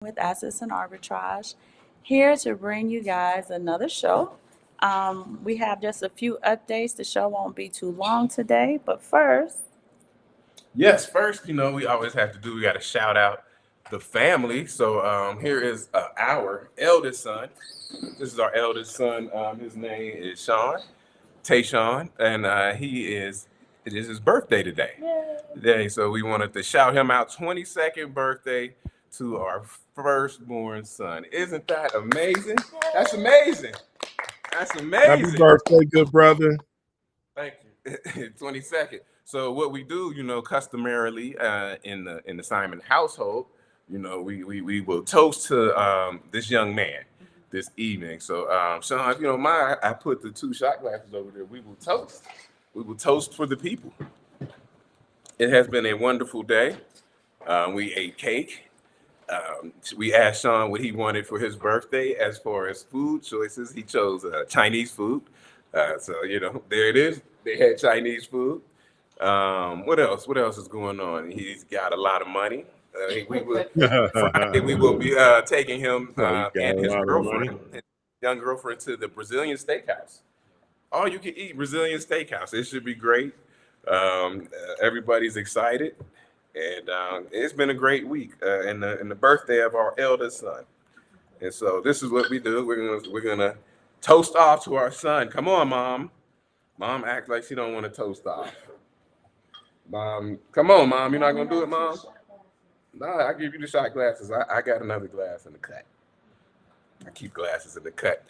with Assets and Arbitrage, here to bring you guys another show. We have just a few updates. The show won't be too long today, but first, Yes, first, we always have to do, we got to shout out the family. So here is our eldest son. This is our eldest son. His name is Sean, Tayshawn, and it is his birthday today. Today, so we wanted to shout him out. 22nd birthday to our firstborn son. Isn't that amazing? That's amazing. That's Happy amazing. birthday, good brother. Thank you. 22nd. So what we do, customarily in the Simon household, we will toast to this young man this evening. So Sean, if you don't mind, I put the two shot glasses over there. We will toast. We will toast for the people. It has been a wonderful day. We ate cake. We asked Sean what he wanted for his birthday as far as food choices. He chose Chinese food. So there it is. They had Chinese food. What else? What else is going on? He's got a lot of money. Friday we will be taking him Oh, you got and a his lot of money. girlfriend, his young girlfriend, to the Brazilian steakhouse. All you can eat Brazilian steakhouse. It should be great. Everybody's excited, and it's been a great week. And the birthday of our eldest son. And so this is what we do. We're gonna toast off to our son. Come on, mom. Mom acts like she don't want to toast off. Mom, come on, mom. You're not gonna do it, mom. Nah, I give you the shot glasses. I got another glass in the cut. I keep glasses in the cut.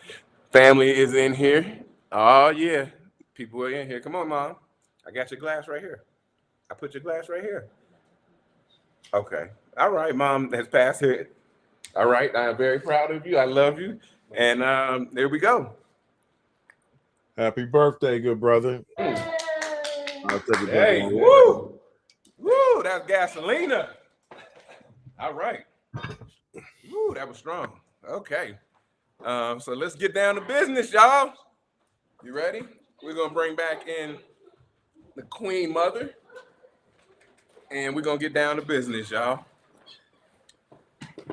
Family is in here. Oh yeah, people are in here. Come on, mom. I got your glass right here. I put your glass right here. Okay. All right, mom has passed it. All right. I am very proud of you. I love you. And there we go. Happy birthday, good brother. I'll take it Hey, back. woo, woo. That's gasolina. All right. Woo, that was strong. Okay. So let's get down to business, y'all. You ready? We're gonna bring back in the Queen Mother, and we're gonna get down to business, y'all.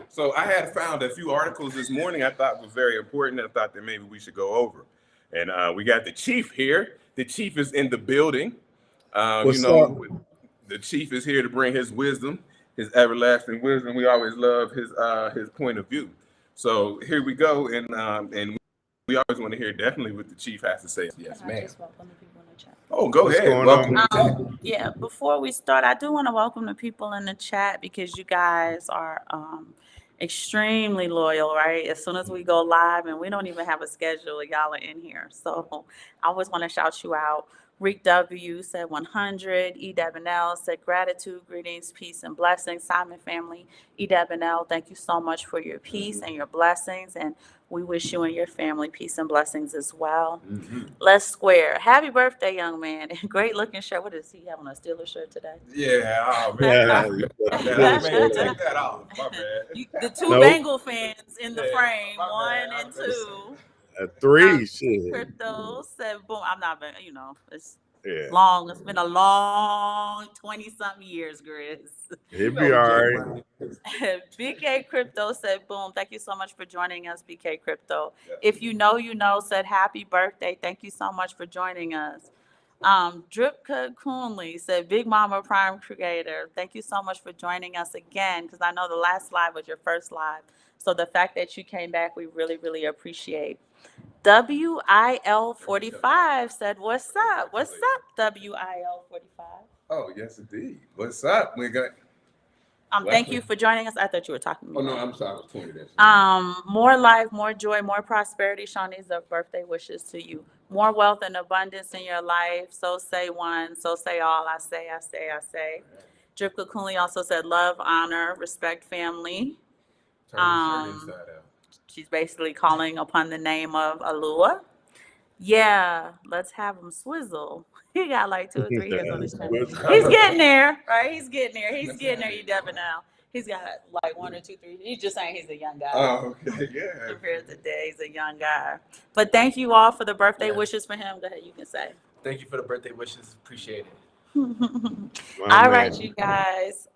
So I had found a few articles this morning I thought was very important. I thought that maybe we should go over. And we got the chief here. The chief is in the building. What's up? The chief is here to bring his wisdom, his everlasting wisdom. We always love his point of view. So here we go, and we always want to hear definitely what the chief has to say. Yes, I ma'am. just welcome the people in the chat. Oh, go What's ahead. going Welcome on? to the chat. Yeah, before we start, I do want to welcome the people in the chat because you guys are extremely loyal, right? As soon as we go live and we don't even have a schedule, y'all are in here. So I always want to shout you out. Rick W said 100. E. Devanel said gratitude, greetings, peace, and blessings. Simon family, E. Devanel, thank you so much for your peace and your blessings. And we wish you and your family peace and blessings as well. Let's square. Happy birthday, young man. Great looking shirt. What does he have on, a Steelers shirt today? Yeah, oh Yeah, man. you got Man, the I Steelers made you shirt on. take that off. My bad. The two Nope. Bengal fans in the Yeah, frame, my one bad. and two. At 3, shit. Crypto said, boom. I'm not, it's Yeah, long. It's been a long 20 something years, Grizz. he'll be all right. BK Crypto said, boom. Thank you so much for joining us, BK Crypto. Yeah. If you know, said happy birthday. Thank you so much for joining us. Dripka Coonley said, Big Mama Prime Creator, thank you so much for joining us again, because I know the last live was your first live. So the fact that you came back, we really, really appreciate. WIL45 said, what's up? What's up, WIL45? Oh, yes, indeed. What's up? We got. Thank you for joining us. I thought you were talking to me. Oh no, I'm sorry. I was pointing at you. More life, more joy, more prosperity. Shawnee's birthday wishes to you. More wealth and abundance in your life. So say one, so say all. I say. Drip Coonley also said love, honor, respect, family. Turn the shirt inside out. She's basically calling upon the name of Alua. Yeah, let's have him swizzle. He got like 2 or 3 years on his channel. He's getting there, right? He's getting there. You never know. He's got like 1 or 2, 3. He's just saying he's a young guy. Oh, okay, yeah. Compared to today, he's a young guy. But thank you all for the birthday wishes for him. Go ahead, you can say. Thank you for the birthday wishes. Appreciate it. All man. right, you guys.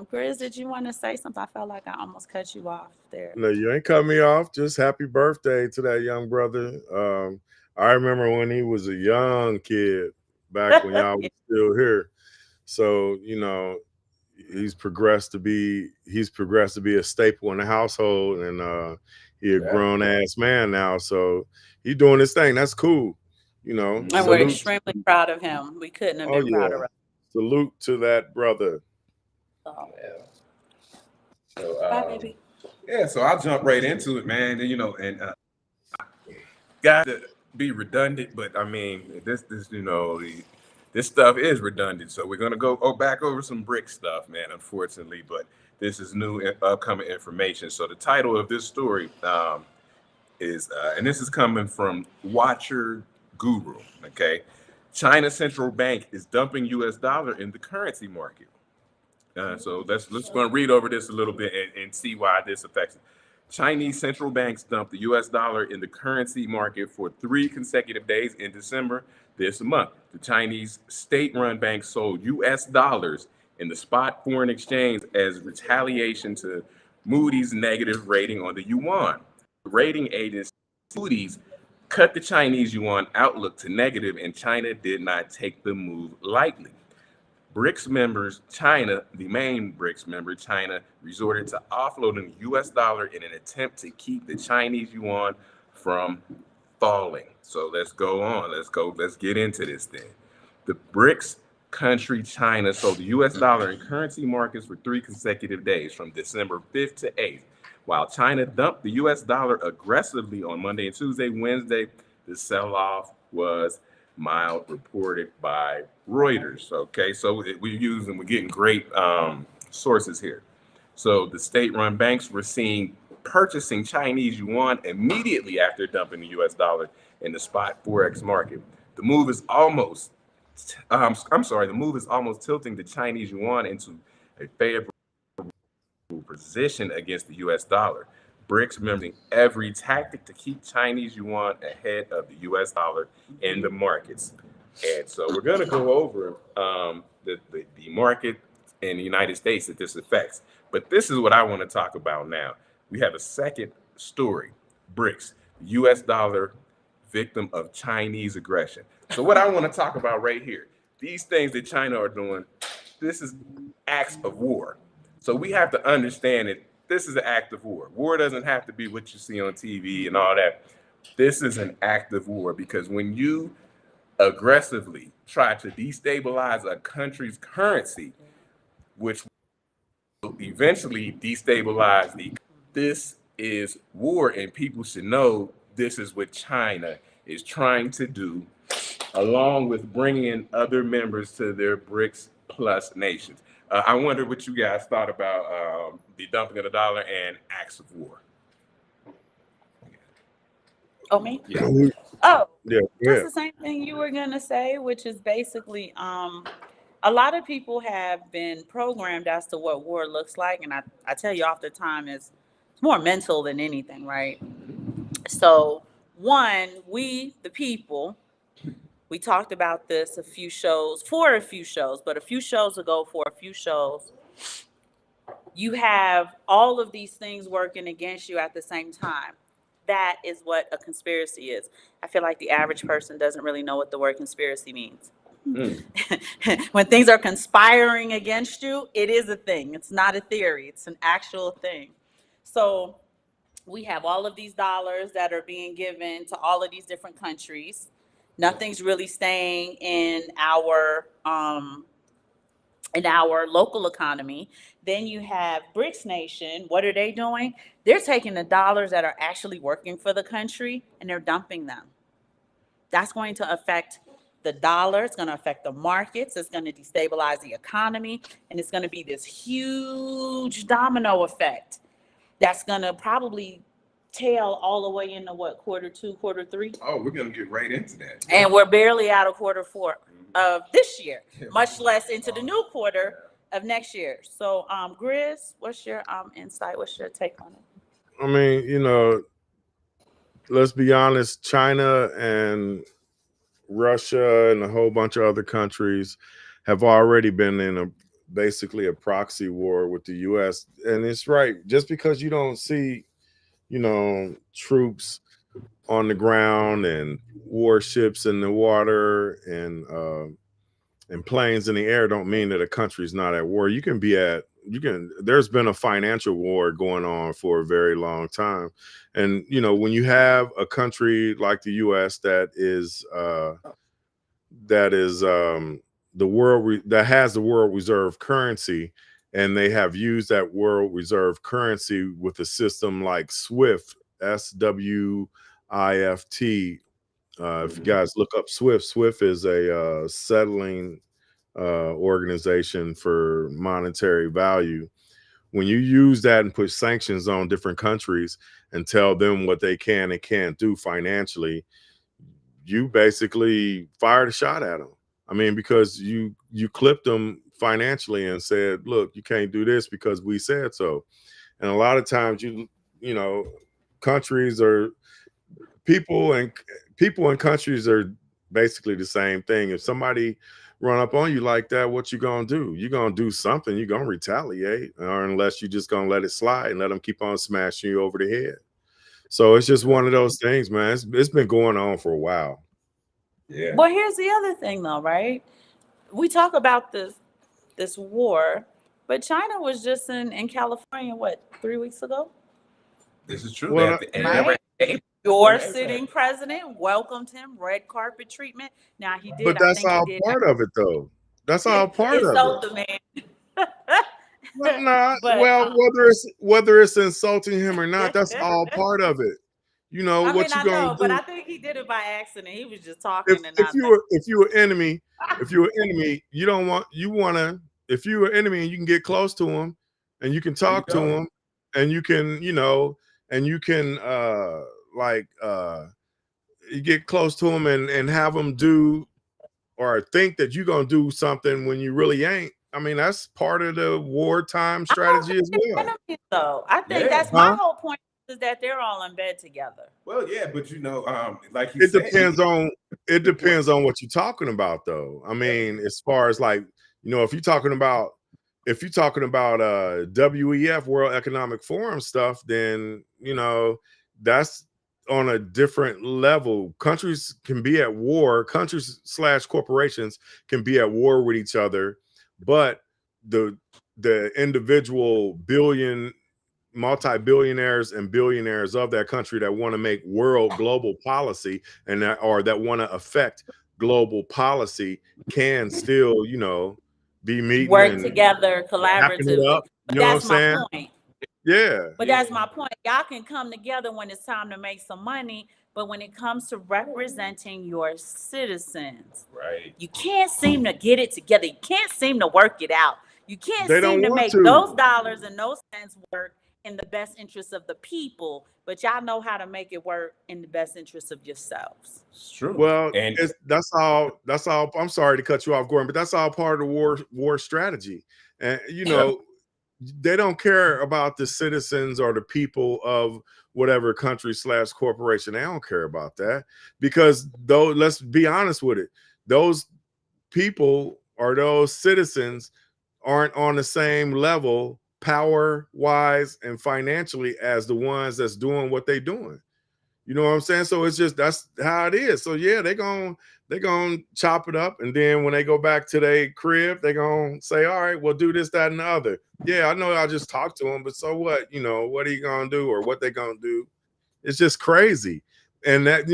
Chris, did you want to say something? I felt like I almost cut you off there. No, you ain't cut me off. Just happy birthday to that young brother. I remember when he was a young kid back when y'all was still here. So, he's progressed to be a staple in the household, and he a grown ass man now. So he doing his thing. That's cool. And we're extremely proud of him. We couldn't have been prouder of him. Salute to that brother. So, So, bye, baby. Yeah, so I'll jump right into it, man. And got to be redundant, but I mean, this this stuff is redundant. So we're gonna go back over some brick stuff, man. Unfortunately, but this is new upcoming information. So the title of this story is, and this is coming from Watcher Guru. Okay, China central bank is dumping U.S. dollar in the currency market. So let's going to read over this a little bit and see why this affects it. Chinese central banks dumped the U.S. dollar in the currency market for 3 consecutive days in December this month. The Chinese state-run bank sold U.S. dollars in the spot foreign exchange as retaliation to Moody's negative rating on the yuan. The rating agency Moody's cut the Chinese yuan outlook to negative, and China did not take the move lightly. BRICS members, China, the main BRICS member, China, resorted to offloading the U.S. dollar in an attempt to keep the Chinese yuan from falling. So let's go on. Let's get into this thing. The BRICS country, China, sold the U.S. dollar in currency markets for 3 consecutive days from December 5th to 8th. While China dumped the U.S. dollar aggressively on Monday and Tuesday, Wednesday, the sell-off was mild, reported by Reuters. Okay, so we're getting great sources here. So the state-run banks were seen purchasing Chinese yuan immediately after dumping the U.S. dollar in the spot forex market. The move is almost tilting the Chinese yuan into a favorable position against the U.S. dollar. BRICS members every tactic to keep Chinese yuan ahead of the U.S. dollar in the markets. And so we're going to go over the market in the United States that this affects. But this is what I want to talk about now. We have a second story, BRICS, U.S. dollar victim of Chinese aggression. So what I want to talk about right here, these things that China are doing, this is acts of war. So we have to understand that this is an act of war. War doesn't have to be what you see on TV and all that. This is an act of war because when you aggressively try to destabilize a country's currency, which will eventually destabilize this is war, and people should know this is what China is trying to do, along with bringing in other members to their BRICS plus nations. I wonder what you guys thought about the dumping of the dollar and acts of war. Oh, me? Yeah. Oh, Yeah. that's the same thing you were going to say, which is basically a lot of people have been programmed as to what war looks like. And I tell you off the time, it's more mental than anything, right? So, one, we, the people, we talked about this a few shows ago, you have all of these things working against you at the same time. That is what a conspiracy is. I feel like the average person doesn't really know what the word conspiracy means. When things are conspiring against you, it is a thing. It's not a theory. It's an actual thing. So we have all of these dollars that are being given to all of these different countries. Nothing's really staying in our local economy. Then you have BRICS nation. What are they doing? They're taking the dollars that are actually working for the country and they're dumping them. That's going to affect the dollar. It's going to affect the markets. It's going to destabilize the economy. And it's going to be this huge domino effect that's going to probably tail all the way into what, Q2, Q3? Oh, we're going to get right into that. And we're barely out of Q4 of this year, much less into the new quarter of next year. So, Grizz, what's your insight? What's your take on it? I mean, let's be honest, China and Russia and a whole bunch of other countries have already been in basically a proxy war with the U.S. And it's right, just because you don't see, troops on the ground and warships in the water and planes in the air, don't mean that a country's not at war. There's been a financial war going on for a very long time. And, when you have a country like the US that that has the world reserve currency, and they have used that world reserve currency with a system like SWIFT, SWIFT. If you guys look up SWIFT is a settling organization for monetary value. When you use that and put sanctions on different countries and tell them what they can and can't do financially, you basically fired a shot at them. I mean, because you clipped them financially and said, look, you can't do this because we said so. And a lot of times countries are people and countries are basically the same thing. If somebody run up on you like that, what you gonna do? You're gonna do something. You're gonna retaliate, or unless you just gonna let it slide and let them keep on smashing you over the head. So it's just one of those things, man. It's been going on for a while. Yeah. Well, here's the other thing, though, right? We talk about this war, but China was just in California, what, 3 weeks ago? This is true. Well, Right? Your sitting president welcomed him, red carpet treatment. Now he did. But that's all part of it, though. That's all part of insult it. the man. Well, nah, But, well, whether it's insulting him or not, that's all part of it. You know I what mean, you I gonna know, but do I think he did it by accident. He was just talking and if not. you're an enemy, you don't want you want to. If you're an enemy and you can get close to him, and you can talk to him, and you can and you can you get close to him and have him do or think that you're gonna do something when you really ain't. I mean, that's part of the wartime strategy as well. Enemies, though. I think that's my whole point is that they're all in bed together. Well, yeah, but like he It said, depends on what you're talking about, though. I mean, as far as like, if you're talking about WEF, World Economic Forum stuff, then that's on a different level. Countries can be at war, countries/corporations can be at war with each other, but the individual multi-billionaires and billionaires of that country that want to make global policy and that want to affect global policy can still, be meeting, work together collaboratively. You know what I'm saying? Point. Yeah. But that's my point. Y'all can come together when it's time to make some money, but when it comes to representing your citizens, right, you can't seem to get it together. You can't seem to work it out. You can't seem to make those dollars and those cents work in the best interest of the people, but y'all know how to make it work in the best interest of yourselves. It's true. Well, that's all. I'm sorry to cut you off, Gordon, but that's all part of the war strategy. And they don't care about the citizens or the people of whatever country/corporation. They don't care about that, because though, let's be honest with it, those people or those citizens aren't on the same level power wise and financially as the ones that's doing what they're doing. You know what I'm saying? So it's just, that's how it is. So yeah, they're gonna chop it up, and then when they go back to their crib, they're gonna say, all right, we'll do this, that, and the other. Yeah, I know I just talked to them, but so what? What are you gonna do, or what they gonna do? It's just crazy. And that,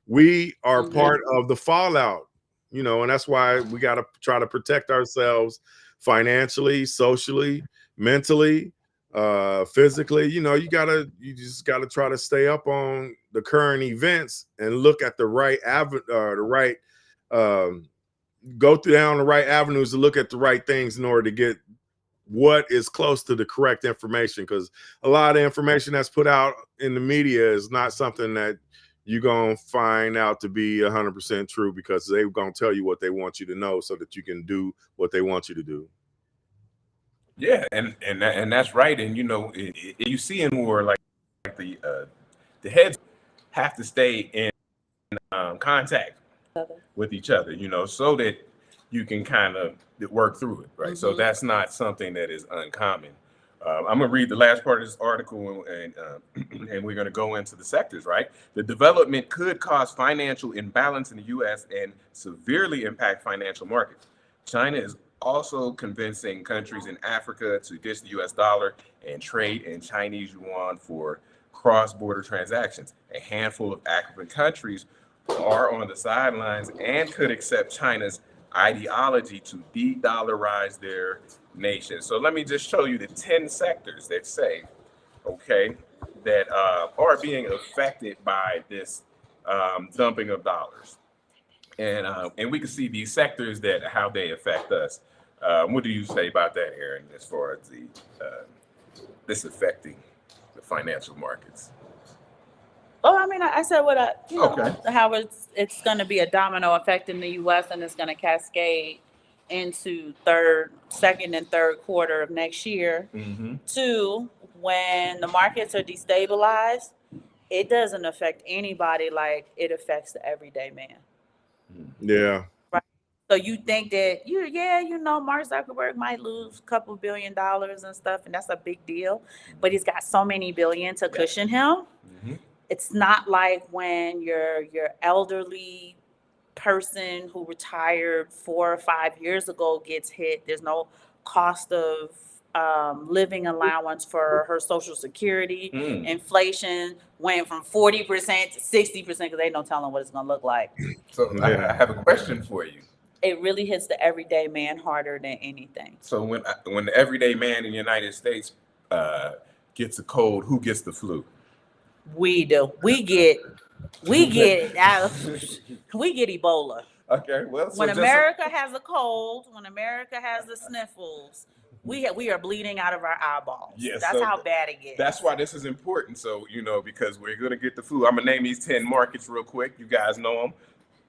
we are part of the fallout, and that's why we got to try to protect ourselves financially, socially, mentally, physically. You just gotta try to stay up on the current events and look at the right go down the right avenues to look at the right things in order to get what is close to the correct information, because a lot of information that's put out in the media is not something that you're going to find out to be 100% true, because they're going to tell you what they want you to know so that you can do what they want you to do. Yeah, and that's right. And you see in war, like the heads have to stay in contact with each other, so that you can kind of work through it, right? So that's not something that is uncommon. I'm gonna read the last part of this article, and we're gonna go into the sectors, right? The development could cause financial imbalance in the U.S. and severely impact financial markets. China is also convincing countries in Africa to ditch the U.S. dollar and trade in Chinese yuan for cross-border transactions. A handful of African countries are on the sidelines and could accept China's ideology to de-dollarize their nation. So let me just show you the 10 sectors that say, okay, that are being affected by this dumping of dollars. And we can see these sectors that how they affect us. What do you say about that, Aaron, as far as the this affecting the financial markets? Oh, I mean, I said what Okay. how it's going to be a domino effect in the U.S. and it's going to cascade into second and third quarter of next year. Two, when the markets are destabilized, it doesn't affect anybody like it affects the everyday man. Yeah. So you think that Mark Zuckerberg might lose a couple $1 billion and stuff, and that's a big deal, but he's got so many billion to cushion him. It's not like when your elderly person who retired 4 or 5 years ago gets hit. There's no cost of living allowance for her Social Security. Inflation went from 40% to 60% because they don't tell them what it's going to look like. So I have a question for you. It really hits the everyday man harder than anything. So when the everyday man in the United States gets a cold, who gets the flu? We do. We get Ebola. Okay, well, when America has a cold, when America has the sniffles, we are bleeding out of our eyeballs. Yes, that's so how bad it gets. That's why this is important. So because we're gonna get the flu. I'm gonna name these 10 markets real quick. You guys know them.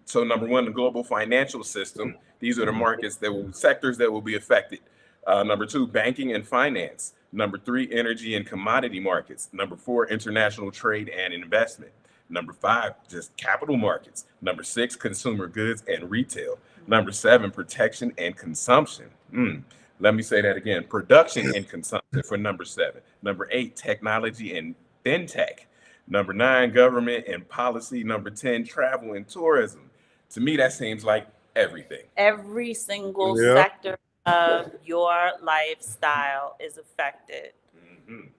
So number one, the global financial system. These are the markets sectors that will be affected. Number two, banking and finance. Number three, energy and commodity markets. Number four, international trade and investment. Number five, just capital markets. Number six, consumer goods and retail. Number seven, protection and consumption. Let me say that again. Production and consumption for number seven. Number eight, technology and fintech. Number nine, government and policy. Number 10, travel and tourism. To me, that seems like everything. Every single sector of your lifestyle is affected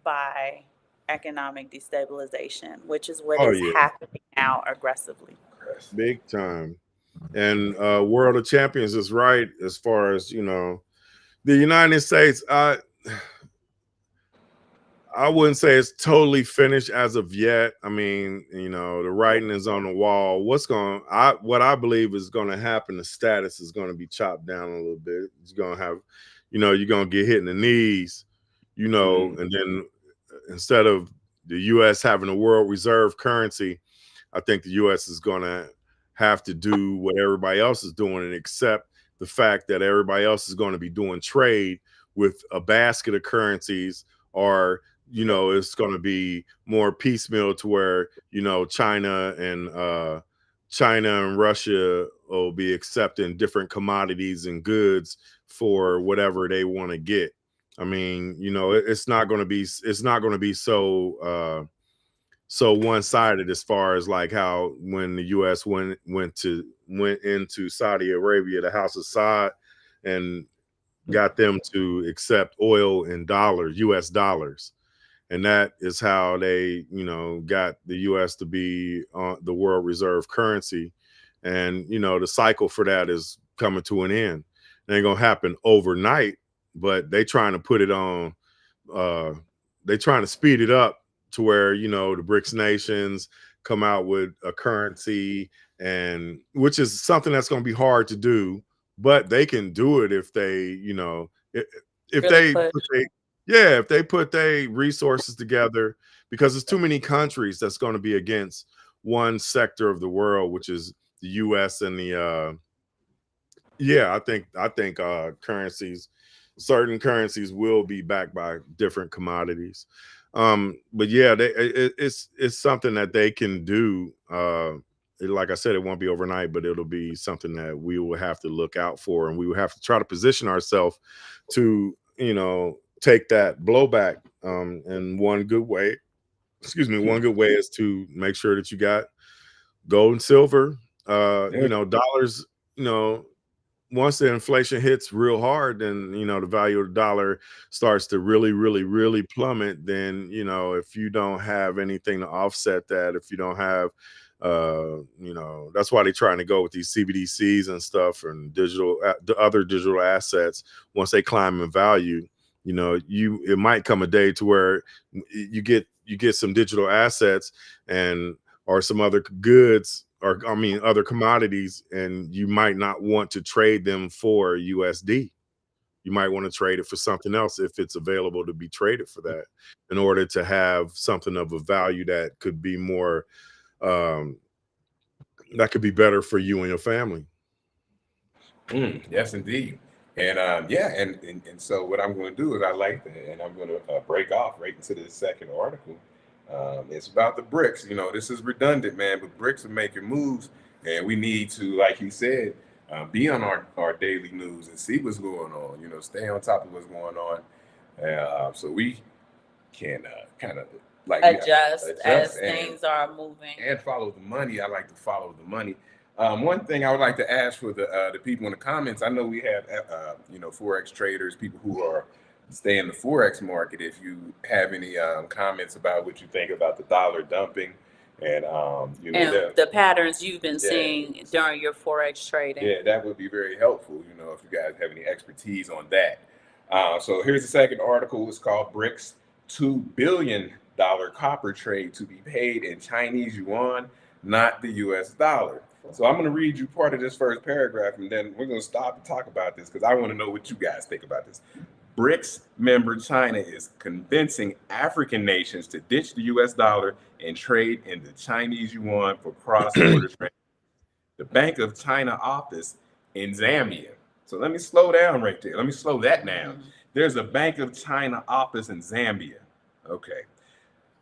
by economic destabilization, which is what is happening now aggressively. Big time. And World of Champions is right as far as, the United States, I wouldn't say it's totally finished as of yet. I mean, the writing is on the wall. What I believe is going to happen, the status is going to be chopped down a little bit. It's going to have, you're going to get hit in the knees, and then instead of the U.S. having a world reserve currency, I think the U.S. is going to have to do what everybody else is doing and accept the fact that everybody else is going to be doing trade with a basket of currencies, or it's going to be more piecemeal to where China and Russia will be accepting different commodities and goods for whatever they want to get. I mean, it's not going to be so one-sided as far as like how when the U.S. went into Saudi Arabia, the House of Saud, and got them to accept oil in U.S. dollars. And that is how they, got the U.S. to be the world reserve currency. And, the cycle for that is coming to an end. It ain't going to happen overnight, but they trying to put it on, they trying to speed it up to where, the BRICS nations come out with a currency, and which is something that's going to be hard to do, but they can do it if they, if they put their resources together, because there's too many countries that's going to be against one sector of the world, which is the U.S. and the I think currencies, certain currencies will be backed by different commodities. But yeah, it's something that they can do like I said, it won't be overnight, but it'll be something that we will have to look out for, and we will have to try to position ourselves to, take that blowback. And one good way, one good way is to make sure that you got gold and silver, dollars, once the inflation hits real hard, then the value of the dollar starts to really, really, really plummet. Then if you don't have anything to offset that, if you don't have, that's why they're trying to go with these CBDCs and stuff and the other digital assets. Once they climb in value, it might come a day to where you get some digital assets or some other goods, or other commodities, and you might not want to trade them for USD. You might want to trade it for something else if it's available to be traded for that, in order to have something of a value that could be more, that could be better for you and your family. Yes, indeed. And and so what I'm going to do is I like that, and I'm going to break off right into the second article. It's about the BRICS. This is redundant, man, but BRICS are making moves, and we need to, like you said, be on our daily news and see what's going on. Stay on top of what's going on, so we can kind of adjust as things are moving and follow the money. I like to follow the money. One thing I would like to ask for the people in the comments. I know we have Forex traders, people who are stay in the Forex market. If you have any comments about what you think about the dollar dumping and the patterns you've been seeing during your Forex trading. Yeah, that would be very helpful, if you guys have any expertise on that. So here's the second article. It's called BRICS $2 billion copper trade to be paid in Chinese yuan, not the US dollar. So I'm going to read you part of this first paragraph, and then we're going to stop and talk about this, because I want to know what you guys think about this. BRICS member China is convincing African nations to ditch the US dollar and trade in the Chinese yuan for cross-border trade. The Bank of China office in Zambia. So let me slow down right there. Let me slow that down. There's a Bank of China office in Zambia,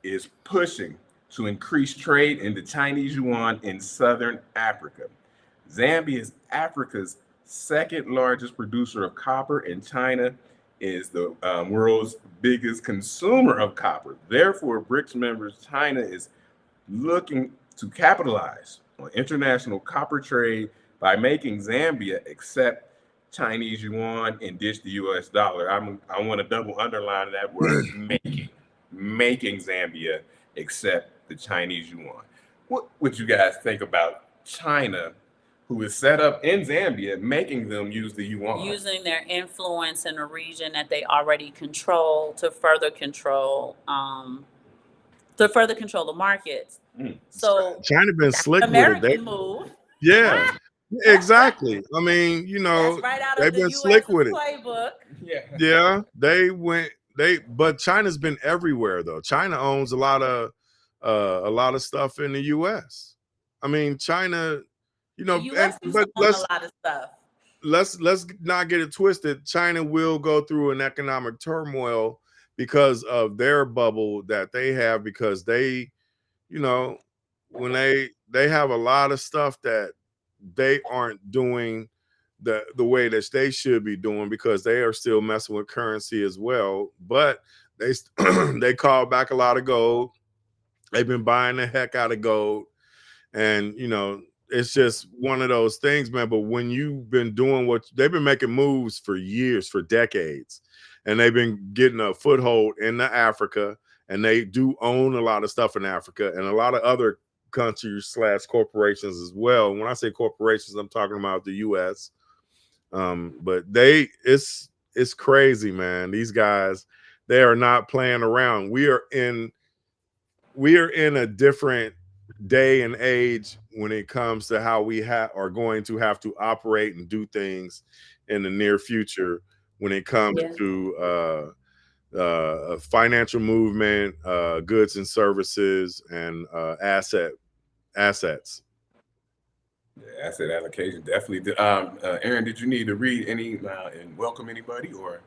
is pushing to increase trade in the Chinese yuan in Southern Africa. Zambia is Africa's second largest producer of copper, and China is the world's biggest consumer of copper. Therefore, BRICS members China is looking to capitalize on international copper trade by making Zambia accept Chinese yuan and ditch the US dollar. I want to double underline that word, making Zambia accept the Chinese yuan. What would you guys think about China, who is set up in Zambia, making them use the yuan? Using their influence in a region that they already control to further control the markets. So China been slick American with it. move. Yeah, exactly. That's right out they've of the been slick with it. playbook. Yeah, but China's been everywhere though. China owns a lot of stuff in the US. China, The US used to own a lot of stuff. Let's not get it twisted. China will go through an economic turmoil because of their bubble that they have, because they, when they have a lot of stuff that they aren't doing the way that they should be doing, because they are still messing with currency as well. But they they call back a lot of gold. They've been buying the heck out of gold, and it's just one of those things, man. But when you've been doing what they've been making moves for years, for decades, and they've been getting a foothold in Africa, and they do own a lot of stuff in Africa and a lot of other countries / corporations as well. When I say corporations, I'm talking about the US. But it's crazy, man. These guys, they are not playing around. We are in a different day and age when it comes to how we are going to have to operate and do things in the near future when it comes to financial movement, goods and services, and assets. Asset allocation, definitely. Aaron, did you need to read any and welcome anybody, or?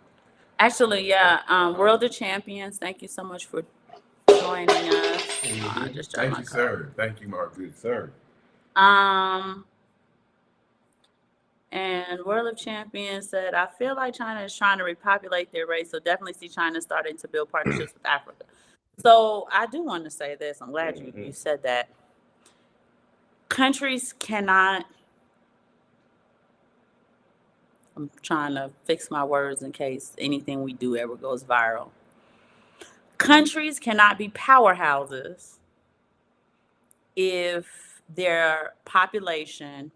Actually, World of Champions, thank you so much for joining us. Thank you, sir. Thank you, my good sir. Um, and World of Champions said, I feel like China is trying to repopulate their race, so definitely see China starting to build partnerships with Africa. So I do want to say this. I'm glad you said that. Countries cannot, I'm trying to fix my words in case anything we do ever goes viral. Countries cannot be powerhouses if their population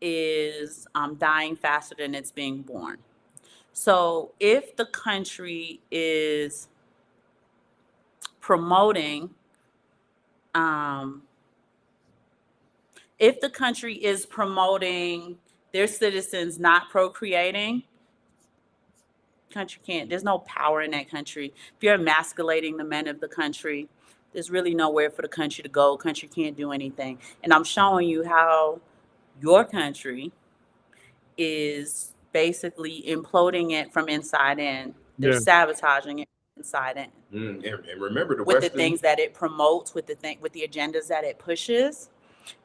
is dying faster than it's being born. So if the country is promoting, if the country is promoting their citizens not procreating, country can't. There's no power in that country. If you're emasculating the men of the country, there's really nowhere for the country to go. Country can't do anything. And I'm showing you how your country is basically imploding it from inside in. They're sabotaging it inside in. And remember the with Western, the things that it promotes, with the agendas that it pushes,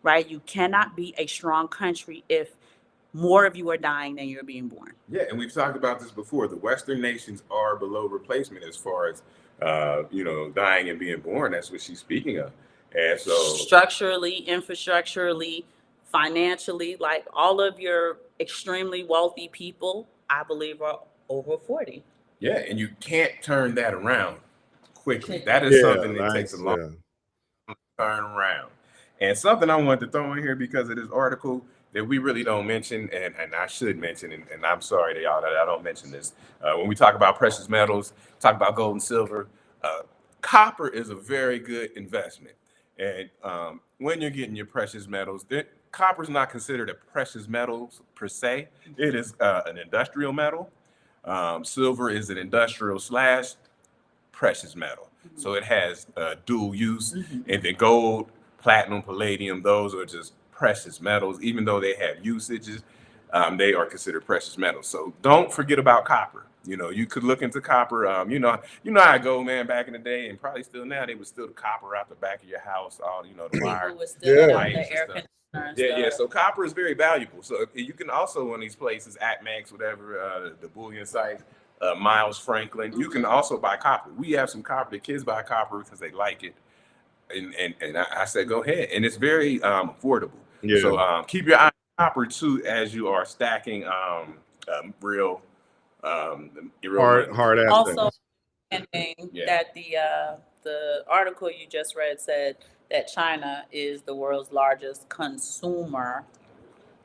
right? You cannot be a strong country if more of you are dying than you're being born. Yeah, and we've talked about this before. The Western nations are below replacement as far as dying and being born. That's what she's speaking of. And so structurally, infrastructurally, financially, like all of your extremely wealthy people, I believe, are over 40. Yeah, and you can't turn that around quickly. That is something that takes a long time to turn around. And something I wanted to throw in here because of this article that we really don't mention, and I should mention, and I'm sorry to y'all that I don't mention this. When we talk about precious metals, talk about gold and silver, copper is a very good investment. And when you're getting your precious metals, copper is not considered a precious metals per se. It is an industrial metal. Silver is an industrial / precious metal. So it has dual use. And then gold, platinum, palladium, those are just precious metals. Even though they have usages, they are considered precious metals. So don't forget about copper. You could look into copper. How I go, man. Back in the day, and probably still now, they would steal the copper out the back of your house. All the wire. People would steal it out the air conditioner. Yeah. So copper is very valuable. So you can also on these places, AtMax, whatever, the bullion sites, Miles Franklin. You can also buy copper. We have some copper. The kids buy copper because they like it, and I said go ahead, and it's very affordable. Yeah. So keep your eye on copper too as you are stacking real hard assets. Also, that the article you just read said that China is the world's largest consumer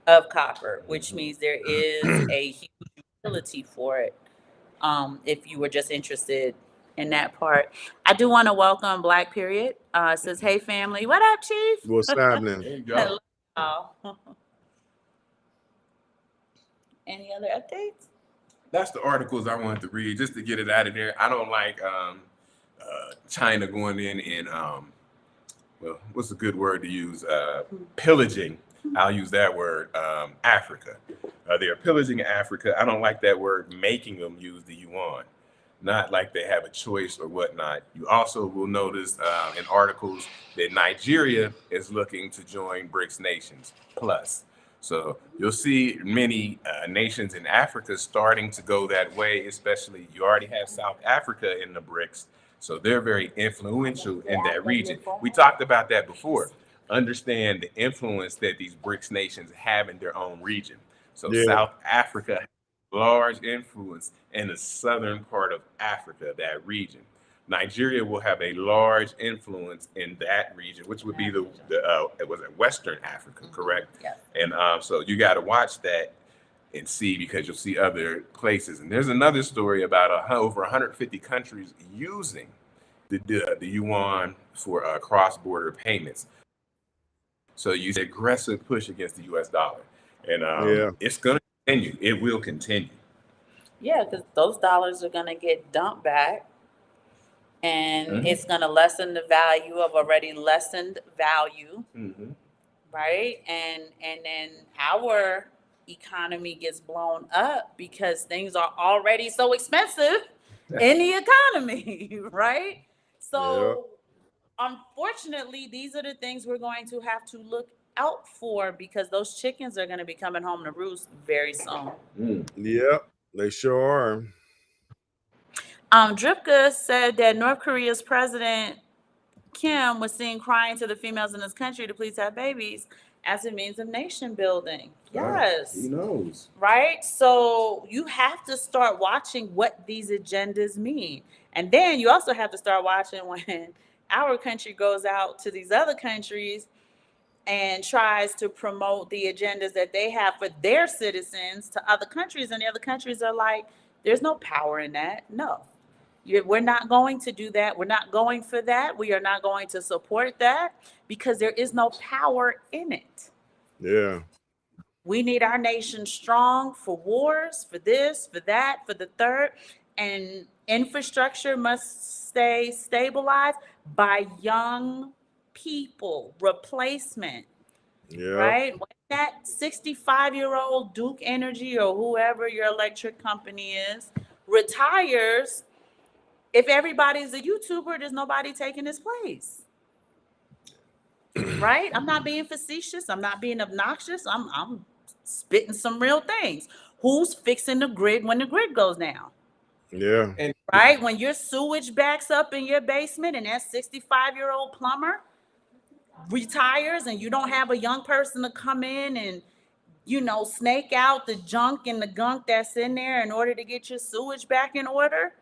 of copper, which means there is a huge utility for it. If you were just interested in that part, I do want to welcome Black Period. Says, "Hey family, what up, Chief? What's happening?" There you go. Hello. Any other updates? That's the articles I wanted to read just to get it out of there. I don't like China going in and well, what's a good word to use? Pillaging. I'll use that word. Africa. They are pillaging Africa. I don't like that word. Making them use the yuan. Not like they have a choice or whatnot. You also will notice in articles that Nigeria is looking to join BRICS nations plus. So you'll see many nations in Africa starting to go that way, especially you already have South Africa in the BRICS. So they're very influential in that region. We talked about that before. Understand the influence that these BRICS nations have in their own region. So South Africa has large influence in the southern part of Africa, that region. Nigeria will have a large influence in that region, which would be Western Africa, correct? Yeah. And so you got to watch that and see, because you'll see other places. And there's another story about over 150 countries using the yuan for cross-border payments. So you see aggressive push against the U.S. dollar, and it's going to continue. It will continue. Yeah, because those dollars are going to get dumped back. And it's going to lessen the value of already lessened value, right? And then our economy gets blown up because things are already so expensive in the economy, right? So unfortunately, these are the things we're going to have to look out for, because those chickens are going to be coming home to roost very soon. Yep, they sure are. Dripka said that North Korea's president Kim was seen crying to the females in this country to please have babies as a means of nation building. Yes. Who knows? Right? So you have to start watching what these agendas mean. And then you also have to start watching when our country goes out to these other countries and tries to promote the agendas that they have for their citizens to other countries. And the other countries are like, there's no power in that. No. We're not going to do that. We're not going for that. We are not going to support that because there is no power in it. Yeah. We need our nation strong for wars, for this, for that, for the third. And infrastructure must stay stabilized by young people, replacement, Yeah. right? When that 65-year-old Duke Energy or whoever your electric company is retires, if everybody's a YouTuber, there's nobody taking his place. Right? I'm not being facetious. I'm not being obnoxious. I'm spitting some real things. Who's fixing the grid when the grid goes down? Yeah. And Right? When your sewage backs up in your basement and that 65-year-old plumber retires and you don't have a young person to come in and, snake out the junk and the gunk that's in there in order to get your sewage back in order,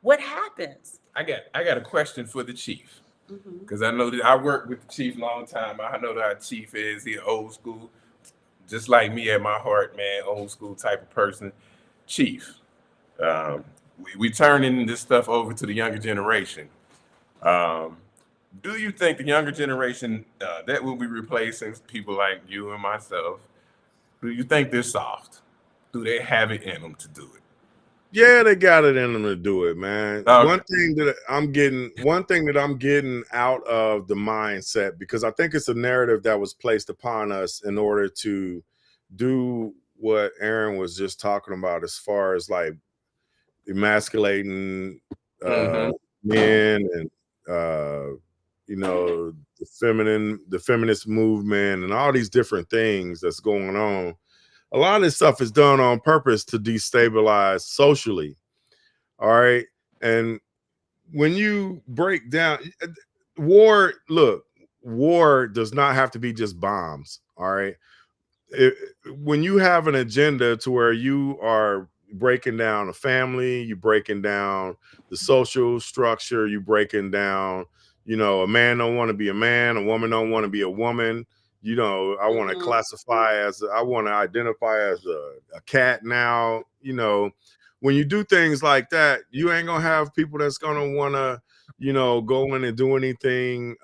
what happens? I got a question for the chief, because I know that I worked with the chief a long time. I know that our chief is he old school, just like me at my heart, man, old school type of person. Chief, we turning this stuff over to the younger generation. Um, do you think the younger generation that will be replacing people like you and myself? Do you think they're soft? Do they have it in them to do it? Yeah, they got it in them to do it, man. Okay. One thing that I'm getting out of the mindset, because I think it's a narrative that was placed upon us in order to do what Aaron was just talking about, as far as like emasculating Mhm. men and the feminist movement and all these different things that's going on. A lot of this stuff is done on purpose to destabilize socially. All right. And when you break down war, look, war does not have to be just bombs. All right. It, when you have an agenda to where you are breaking down a family, you breaking down the social structure, you breaking down, a man don't want to be a man, a woman don't want to be a woman. I want to I want to identify as a cat now. When you do things like that, you ain't gonna have people that's gonna want to, go in and do anything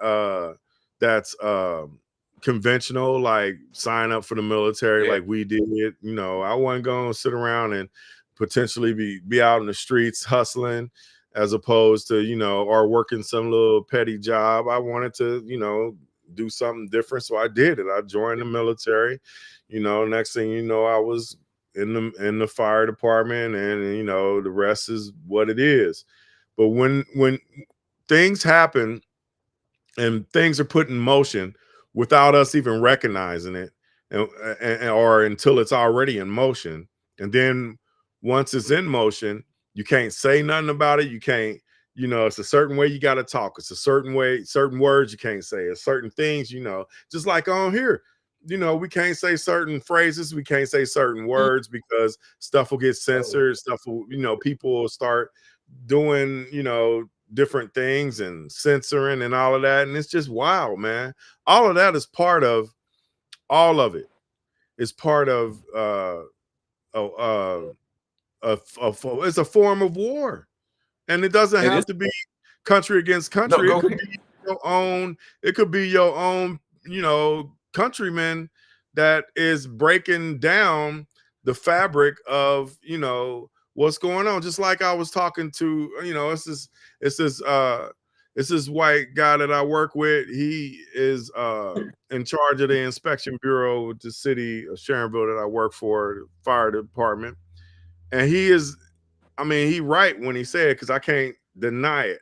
that's conventional, like sign up for the military, like we did. I wasn't gonna sit around and potentially be out in the streets hustling, as opposed to, or working some little petty job. I wanted to, do something different, so I did it. I joined the military. Next thing you know, I was in the fire department, and the rest is what it is. But when things happen and things are put in motion without us even recognizing it, or until it's already in motion, and then once it's in motion, you can't say nothing about it. You can't, it's a certain way you got to talk. It's a certain way, certain words you can't say. It's certain things, just like on here. We can't say certain phrases. We can't say certain words because stuff will get censored. Stuff will, people will start doing, different things and censoring and all of that. And it's just wild, man. All of that is part of all of it. It's part of it's a form of war. And it doesn't have to be country against country. No, it could be your own, countrymen that is breaking down the fabric of, what's going on. Just like I was talking to, it's this white guy that I work with. He is in charge of the inspection bureau with the city of Sharonville that I work for, the fire department. And he right when he said, because I can't deny it.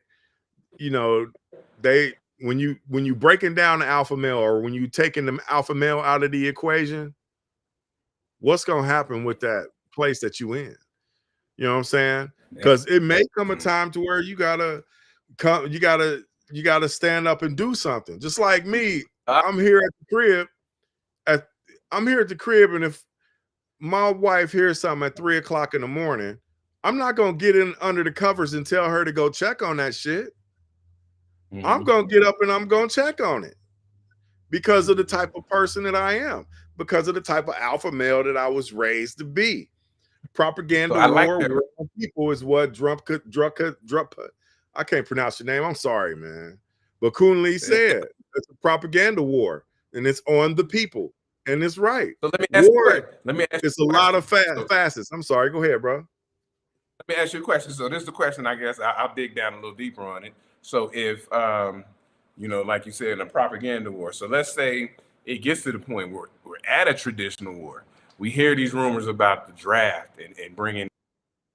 They when you breaking down the alpha male, or when you taking the alpha male out of the equation, what's gonna happen with that place that you in? You know what I'm saying? Because it may come a time to where you gotta stand up and do something. Just like me, I'm here at the crib. I'm here at the crib, and if my wife hears something at 3 o'clock in the morning, I'm not gonna get in under the covers and tell her to go check on that shit. I'm gonna get up and I'm gonna check on it because of the type of person that I am, because of the type of alpha male that I was raised to be. Propaganda war on people is what I can't pronounce your name. I'm sorry, man. But Kun Lee said it's a propaganda war, and it's on the people, and it's right. So let me ask you. It's a lot of facets. I'm sorry. Go ahead, bro. Let me ask you a question. So this is the question. I guess I'll dig down a little deeper on it. So if like you said, in a propaganda war. So let's say it gets to the point where we're at a traditional war. We hear these rumors about the draft and bringing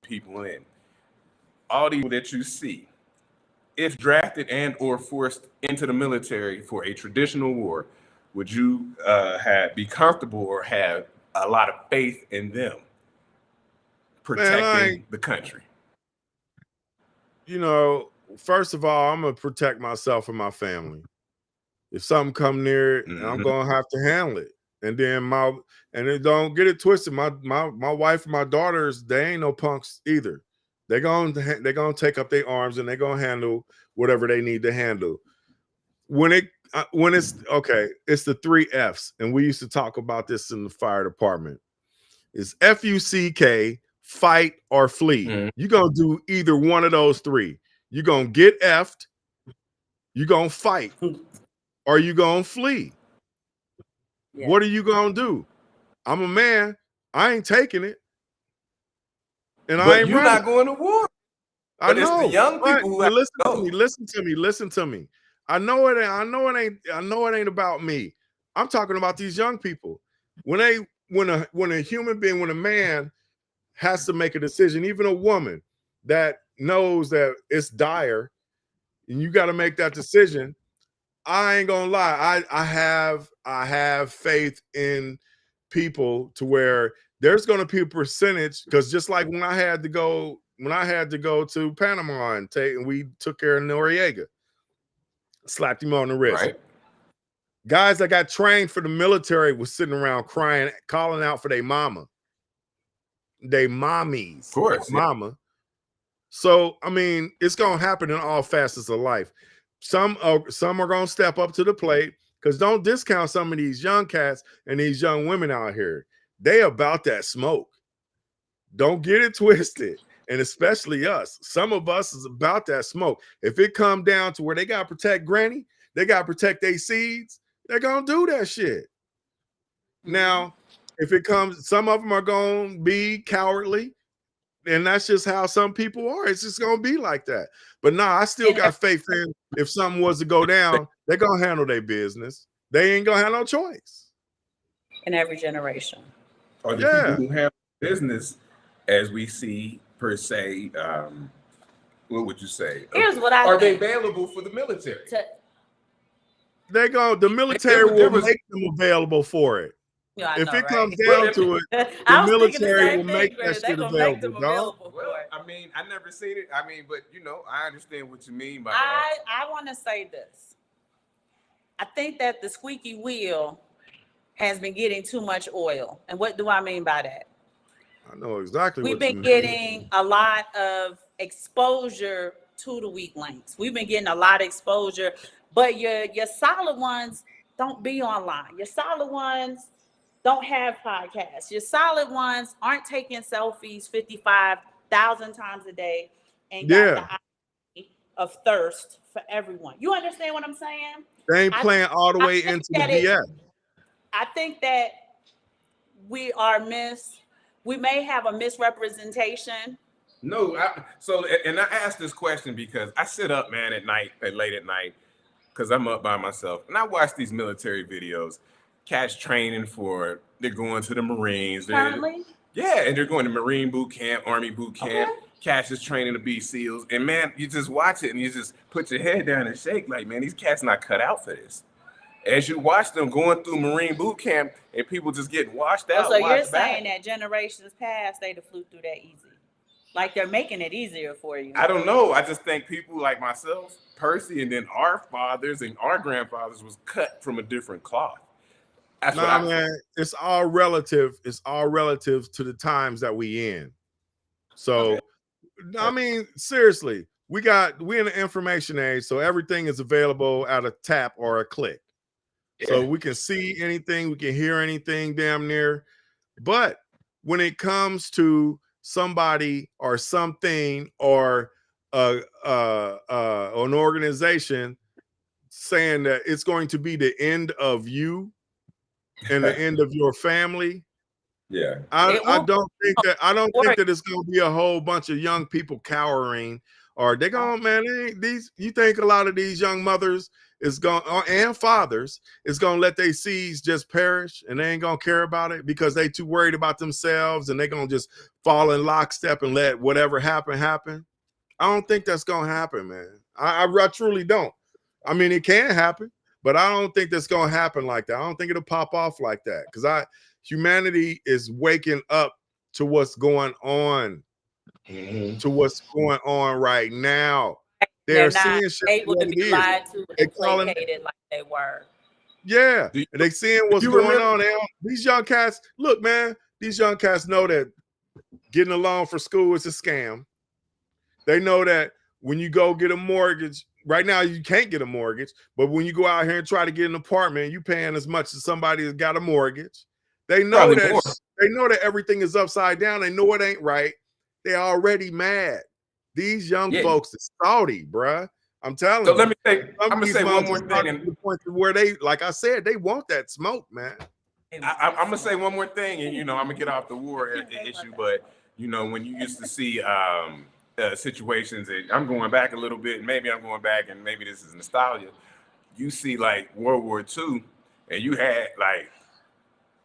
people in. All these that you see, if drafted and or forced into the military for a traditional war, would you be comfortable or have a lot of faith in them protecting the country? First of all, I'm gonna protect myself and my family. If something come near it, I'm gonna have to handle it. And then don't get it twisted. My wife and my daughters, they ain't no punks either. They're gonna take up their arms and they're gonna handle whatever they need to handle. When it's okay, it's the 3 F's, and we used to talk about this in the fire department. It's FUCK, fight or flee. You're gonna do either one of those 3. You're gonna get effed, you're gonna fight, or you gonna flee. Yeah. What are you gonna do? I'm a man. I ain't taking it. And but you're not going to war. I know. It's the young people who listen to me. I know it ain't about me. I'm talking about these young people. When a human being, when a man has to make a decision, even a woman that knows that it's dire and you got to make that decision, I ain't gonna lie. I have faith in people to where there's gonna be a percentage, because just like when I had to go to Panama and we took care of Noriega, slapped him on the wrist. Right. Guys that got trained for the military was sitting around crying, calling out for their mama, they mommies, of course, mama. So I mean, it's gonna happen in all facets of life. Some are gonna step up to the plate, because don't discount some of these young cats and these young women out here. They about that smoke. Don't get it twisted. And especially us. Some of us is about that smoke. If it come down to where they gotta protect granny, they gotta protect their seeds, they're gonna do that shit. Now, if it comes, some of them are gonna be cowardly. And that's just how some people are. It's just gonna be like that. But I still got faith in, if something was to go down, they're gonna handle their business. They ain't gonna have no choice. In every generation. Or the people who have business, as we see per se, what would you say? Here's what I are think. They available for the military? The military will make them available for it. Yeah, if it comes down to it, the military will make that shit available, dog. Well, I mean, I never seen it. I mean, but I understand what you mean by that. I want to say this. I think that the squeaky wheel has been getting too much oil. And what do I mean by that? I know exactly what you mean. We've been getting a lot of exposure to the weak links. We've been getting a lot of exposure, but your solid ones don't be online. Your solid ones don't have podcasts. Your solid ones aren't taking selfies 55,000 times a day and got the eye of thirst for everyone. You understand what I'm saying? They ain't playing all the way into the BS. I think that we may have a misrepresentation. No, and I asked this question because I sit up, man, late at night, because I'm up by myself, and I watch these military videos. Cats training they're going to the Marines. Currently? Yeah, and they're going to Marine boot camp, Army boot camp. Okay. cats is training to be SEALs. And man, you just watch it and you just put your head down and shake like, man, these cats not cut out for this. As you watch them going through Marine boot camp and people just getting washed out. So you're saying that generations past, they'd have flew through that easy. Like they're making it easier for you. I don't know. I just think people like myself, Percy, and then our fathers and our grandfathers was cut from a different cloth. Man, it's all relative. It's all relative to the times that we in. So, okay. I mean, seriously, we're in the information age, so everything is available at a tap or a click. Yeah. So we can see anything, we can hear anything damn near. But when it comes to somebody or something or an organization saying that it's going to be the end of you and the end of your family, yeah, I don't think that it's going to be a whole bunch of young people cowering, or they're going, man, you think a lot of these young mothers is going and fathers is going to let their seeds just perish and they ain't going to care about it because they too worried about themselves and they're going to just fall in lockstep and let whatever happen. I don't think that's going to happen, man. I truly don't. I mean, it can happen, but I don't think that's going to happen like that. I don't think it'll pop off like that because humanity is waking up to what's going on, to what's going on right now. They're seeing shit able to be lied to and placated like they were. Yeah, and they seeing what's going on. These young cats, look, man, these young cats know that getting a loan for school is a scam. They know that when you go get a mortgage, right now you can't get a mortgage, but when you go out here and try to get an apartment, you paying as much as somebody that's got a mortgage. They know that everything is upside down. They know it ain't right. They're already mad. These young folks is salty, bruh. I'm telling you. So let me say, I'm gonna say one more thing, and the point where they, like I said, they want that smoke, man. I'm gonna say one more thing, and I'm gonna get off the war issue, but when you used to see situations, and I'm going back a little bit, and maybe I'm going back, and maybe this is nostalgia. You see, like World War II, and you had like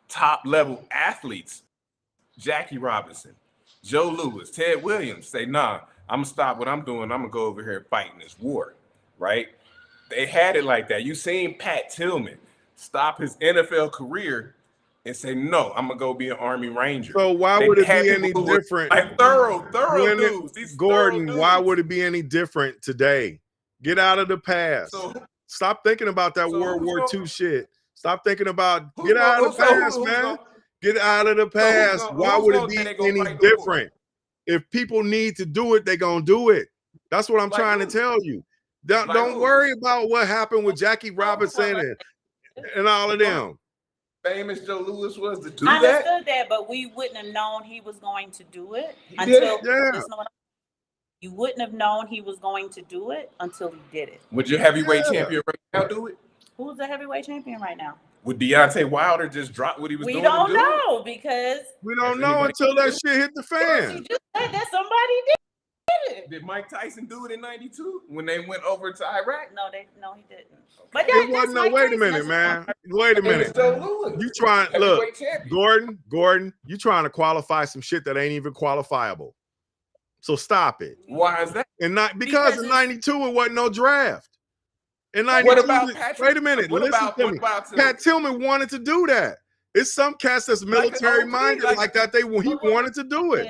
top level athletes, Jackie Robinson, Joe Louis, Ted Williams, say, nah, I'm gonna stop what I'm doing. I'm gonna go over here and fight in this war, right? They had it like that. You seen Pat Tillman stop his NFL career and say, no, I'm gonna go be an Army Ranger. So why would it be any different? Like thorough dudes. Gordon, why would it be any different today? Get out of the past. Stop thinking about that World War II shit. Stop thinking about get out of the past, man. Get out of the past. Why would it be any different? If people need to do it, they're gonna do it. That's what I'm trying to tell you. Don't worry about what happened with Jackie Robinson and all of them. Famous Joe Louis was to do that. I understood that, but we wouldn't have known he was going to do it until you wouldn't have known he was going to do it until he did it. Would your heavyweight champion right now do it? Who's the heavyweight champion right now? Would Deontay Wilder just drop what he was doing? We don't know because we don't know until that shit hit the fan. You just said that somebody did it. Did Mike Tyson do it in '92 when they went over to Iraq? No, he didn't. But it wasn't. No, wait a minute, man. Wait a minute. You trying? Look, Gordon, you trying to qualify some shit that ain't even qualifiable. So stop it. Why is that? And not because in '92 it wasn't no draft. In '92, what about Patrick? Wait a minute. Listen to me. Pat Tillman wanted to do that. It's some cats that's military minded like that. He wanted to do it.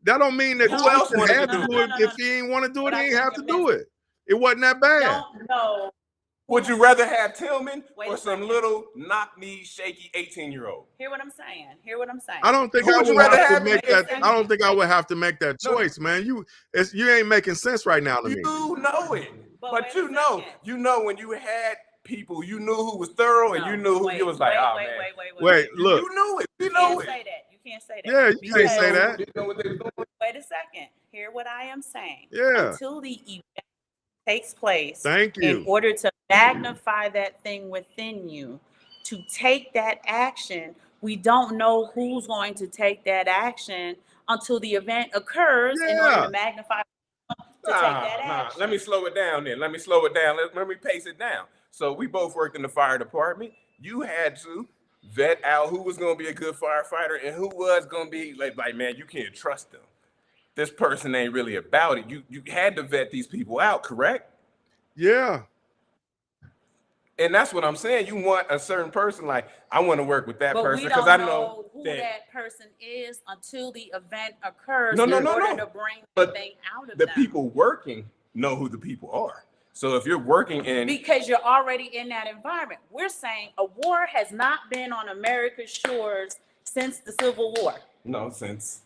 That don't mean that Tyson had to do it. If he ain't want to do it, he ain't have to do it. It wasn't that bad. No. Would you rather have Tillman or some little knock-knee, shaky 18-year-old? Hear what I'm saying. I don't think I would have to make that. I don't think I would have to make that choice, man. You ain't making sense right now to me. You know it, but you know when you had people, you knew who was thorough, and you knew who you was like, oh man. Wait, look. You knew it. You can't say that. You can't say that. Yeah, you can't say that. Wait a second. Hear what I am saying. Yeah. Until the event takes place. Thank you. In order to magnify that thing within you, to take that action, we don't know who's going to take that action until the event occurs in order to magnify take that action. Let me slow it down then. Let me pace it down. So we both worked in the fire department. You had to vet out who was going to be a good firefighter and who was going to be like, man, you can't trust them. this person ain't really about it. You had to vet these people out, correct? Yeah. And that's what I'm saying. You want a certain person, like I want to work with that But person we because don't I know who that that person is until the event occurs No, in no, no, order no. to bring the But thing out of the them. people working know who the people are. So if you're working in Because you're already in that environment. We're saying a war has not been on America's shores since the Civil War. no since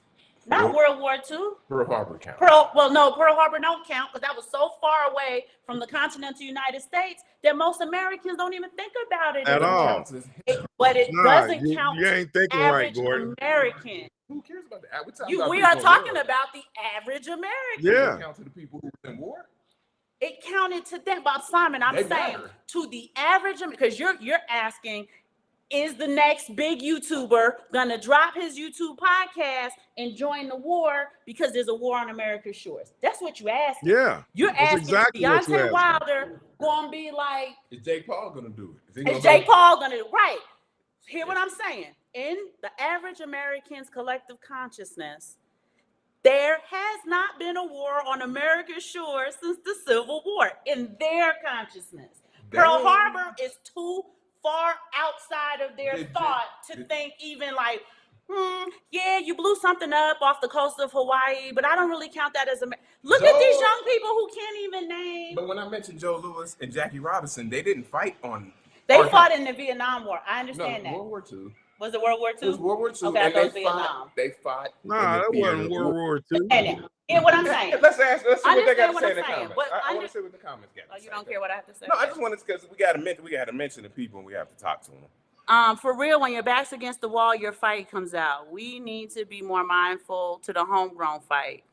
Not World War II. Pearl Harbor count. Pearl Harbor don't count because that was so far away from the continental United States that most Americans don't even think about it At all. But it Nah, doesn't count you ain't thinking right, average Gordon. American. Who cares about that? We We are talking about the average American. Yeah. Count to the people who were in war. It counted to them, Bob Simon. I'm They saying matter. to the average, because you're asking, is the next big YouTuber gonna drop his YouTube podcast and join the war because there's a war on America's shores? That's what you ask. Yeah. You're That's asking exactly what you're Deontay asking. Wilder gonna be like, Is Jake Paul gonna do it? is Jake Paul gonna do right? Hear what I'm saying? In the average American's collective consciousness, there has not been a war on America's shores since the Civil War in their consciousness. Pearl Harbor is too far outside of their thought to think even like, yeah, you blew something up off the coast of Hawaii, but I don't really count that as a. Look at these young people who can't even name. But when I mentioned Joe Louis and Jackie Robinson, they didn't fight on. They fought in the Vietnam War. I understand that. World War II. Was it World War II? It was World War II. Okay, I and thought it was Vietnam. They fought. Nah, that wasn't World War II. Hear what I'm saying? Let's see what they got to Understand what say I'm in the saying, comments. but I want to see what the comments got. Oh, you don't care what I have to say? No, I just wanted to, because we got to mention the people and we have to talk to them. For real, when your back's against the wall, your fight comes out. We need to be more mindful to the homegrown fight.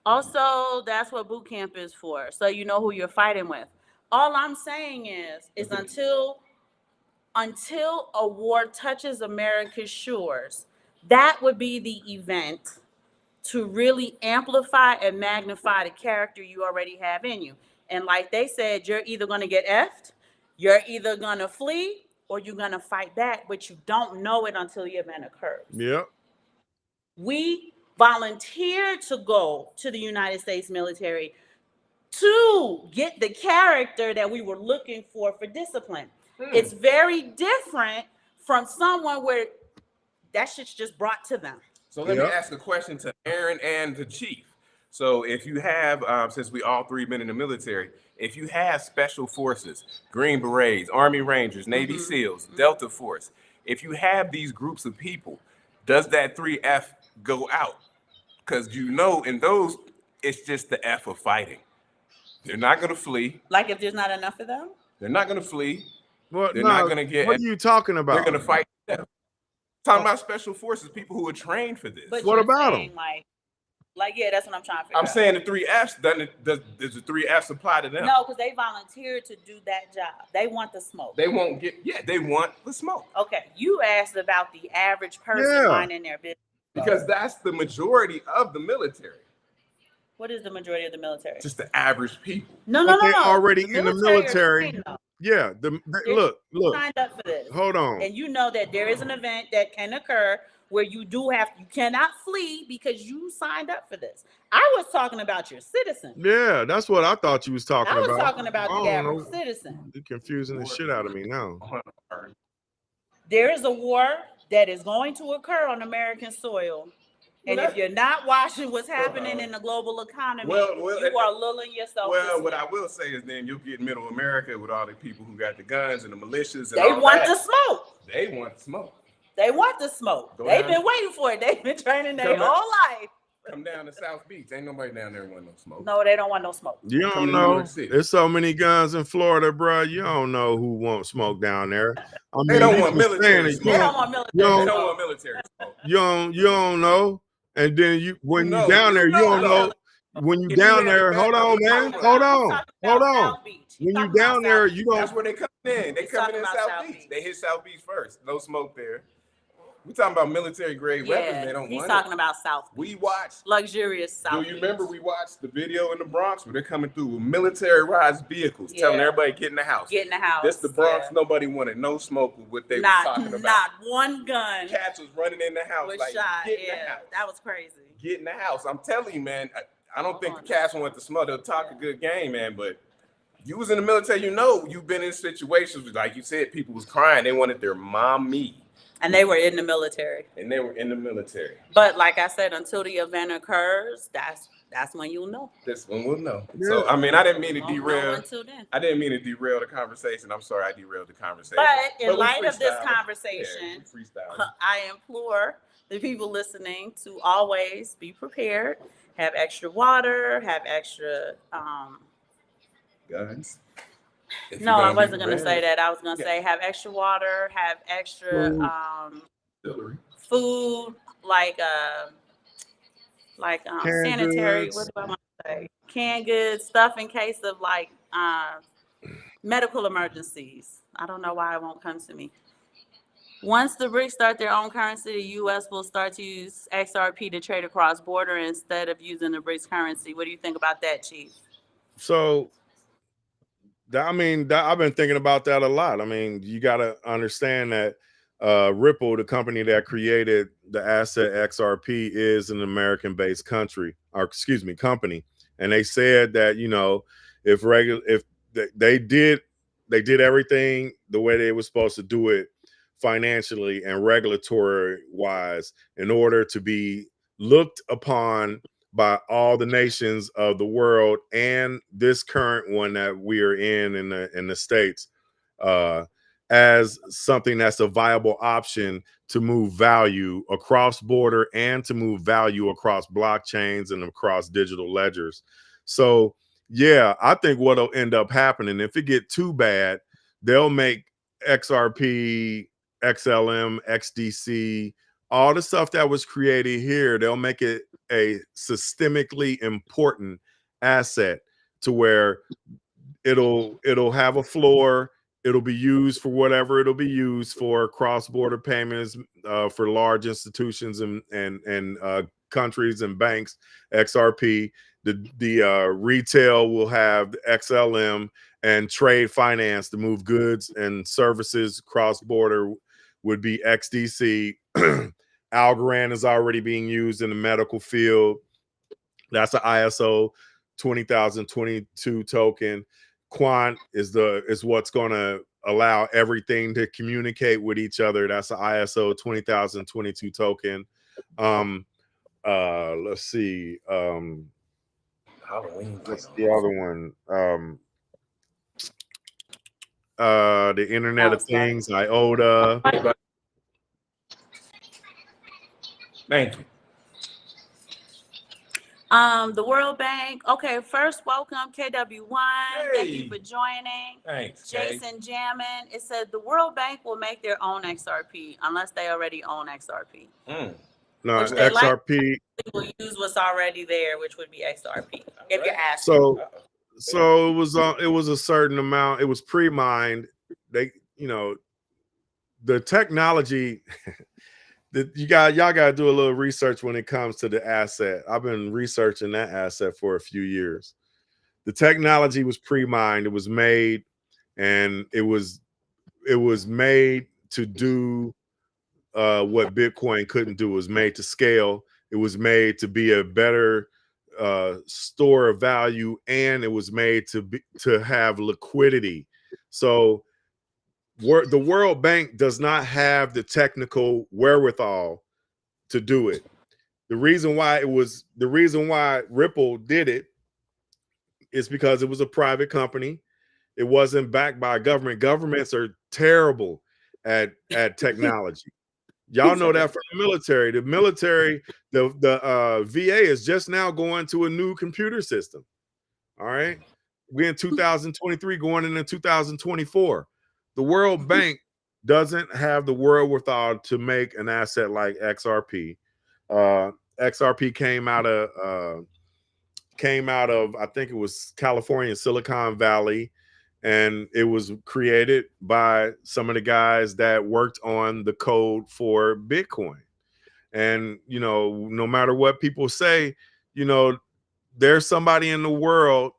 Also, that's what boot camp is for, so you know who you're fighting with. All I'm saying is until a war touches America's shores, that would be the event to really amplify and magnify the character you already have in you. And like they said, you're either going to get effed, you're either going to flee, or you're going to fight back, but you don't know it until the event occurs. Yep. We volunteered to go to the United States military to get the character that we were looking for discipline. It's very different from someone where that shit's just brought to them. So let me ask a question to Aaron and the Chief. So if you have, since we all three been in the military, if you have special forces, Green Berets, Army Rangers, Navy SEALs, Delta Force, if you have these groups of people, does that 3F go out? Because you know in those, it's just the F of fighting. They're not going to flee. Like if there's not enough of them? They're not going to flee. Well, They're not going to get. What are you talking about? They're going to fight. Talking about special forces, people who are trained for this. But what about them? Like, yeah, that's what I'm trying to figure out. I'm saying the 3Fs, does the 3Fs apply to them? No, because they volunteered to do that job. They want the smoke. They won't get, they want the smoke. Okay, you asked about the average person minding their business. Because that's the majority of the military. What is the majority of the military? Just the average people. No. Already in the military. Yeah, look. Signed up for this. Hold on. And you know that there is an event that can occur where you cannot flee because you signed up for this. I was talking about your citizen. Yeah, that's what I thought you was talking about. I was talking about the average citizen. You're confusing the shit out of me now. There is a war that is going to occur on American soil. And if you're not watching what's happening in the global economy, you are lulling yourself. Well, what I will say is then you'll get middle America with all the people who got the guns and the militias. And they want the smoke. They want the smoke. They want the smoke. They've been waiting for it. They've been training their whole life. Come down to South Beach. Ain't nobody down there want no smoke. No, they don't want no smoke. You don't know. There's so many guns in Florida, bro. You don't know who wants smoke down there. I mean, they don't want military. They don't want military. They don't want military smoke. You don't know. And then when you down there, you don't know. When you down there, hold on, man. Hold on. When you down there, you don't. That's where they come in. They come in South Beach. They hit South Beach first. No smoke there. We talking about military grade weapons. They Yeah, don't he's want talking it. about South We Beach. watched. Luxurious South Do Beach. you remember we watched the video in the Bronx where they're coming through with militarized vehicles, telling Yeah. everybody get in the house. Get in the house. This the Bronx. Yeah. Nobody wanted no smoke with what they was Not talking about. not one gun Cats was running in the house was like, shot. get in the Yeah, house. that was crazy. Get in the house. I'm telling you, man. I don't think the on. cats want the smoke. They'll talk a good game, man, but you was in the military, you know, you've been in situations where, like you said, people was crying. They wanted their mommy. And they were in the military. And they were in the military. But like I said, until the event occurs, that's when you'll know. This one we'll know. Yeah. So I mean, I didn't mean to Won't know derail. until then. I didn't mean to derail the conversation. I'm sorry I derailed the conversation. But in we light of this freestyling. conversation, Yeah, we freestyling. I implore the people listening to always be prepared, have extra water, have extra Guns. If no, you're I gonna wasn't be gonna red, say that. I was gonna Yeah. say have extra water, have extra Distillery. food, like Canned sanitary, goods. what do I want to say? Canned goods, stuff in case of like medical emergencies. I don't know why it won't come to me. Once the BRICS start their own currency, the U.S. will start to use XRP to trade across border instead of using the BRICS currency. What do you think about that, Chief? So I've been thinking about that a lot. I mean, you got to understand that Ripple, the company that created the asset XRP, is an American-based company, and they said that, you know, if they did everything the way they were supposed to do it financially and regulatory wise in order to be looked upon by all the nations of the world and this current one that we are in the States, as something that's a viable option to move value across border and to move value across blockchains and across digital ledgers. So yeah, I think what'll end up happening, if it get too bad, they'll make XRP, XLM, XDC, all the stuff that was created here, they'll make it a systemically important asset to where it'll have a floor. It'll be used for whatever it'll be used for, cross-border payments for large institutions and countries and banks. XRP, the retail will have XLM, and trade finance to move goods and services cross-border would be XDC. Algorand is already being used in the medical field. That's an ISO 20022 token. Quant is what's going to allow everything to communicate with each other. That's an ISO 20022 token. Let's see. Halloween. What's the other one? The Internet of Things, IOTA. Thank you. The World Bank. Okay, first, welcome KW1. Thank you Hey. for joining. Thanks, Jay. Jason Jammin. It said the World Bank will make their own XRP unless they already own XRP. No, Which they XRP. They will use what's already there, which would be XRP. If you're asking. So it was a certain amount. It was pre-mined. They, you know, the technology that y'all got to do a little research when it comes to the asset. I've been researching that asset for a few years. The technology was pre-mined. It was made, and it was made to do what Bitcoin couldn't do. It was made to scale. It was made to be a better store of value, and it was made to have liquidity. So the World Bank does not have the technical wherewithal to do it. The reason why Ripple did it is because it was a private company. It wasn't backed by a government. Governments are terrible at technology. Y'all know that from the military. The military, the VA is just now going to a new computer system. All right. We're in 2023 going into 2024. The World Bank doesn't have the wherewithal to make an asset like XRP. XRP came out of I think it was California, Silicon Valley, and it was created by some of the guys that worked on the code for Bitcoin. And no matter what people say, you know, there's somebody in the world,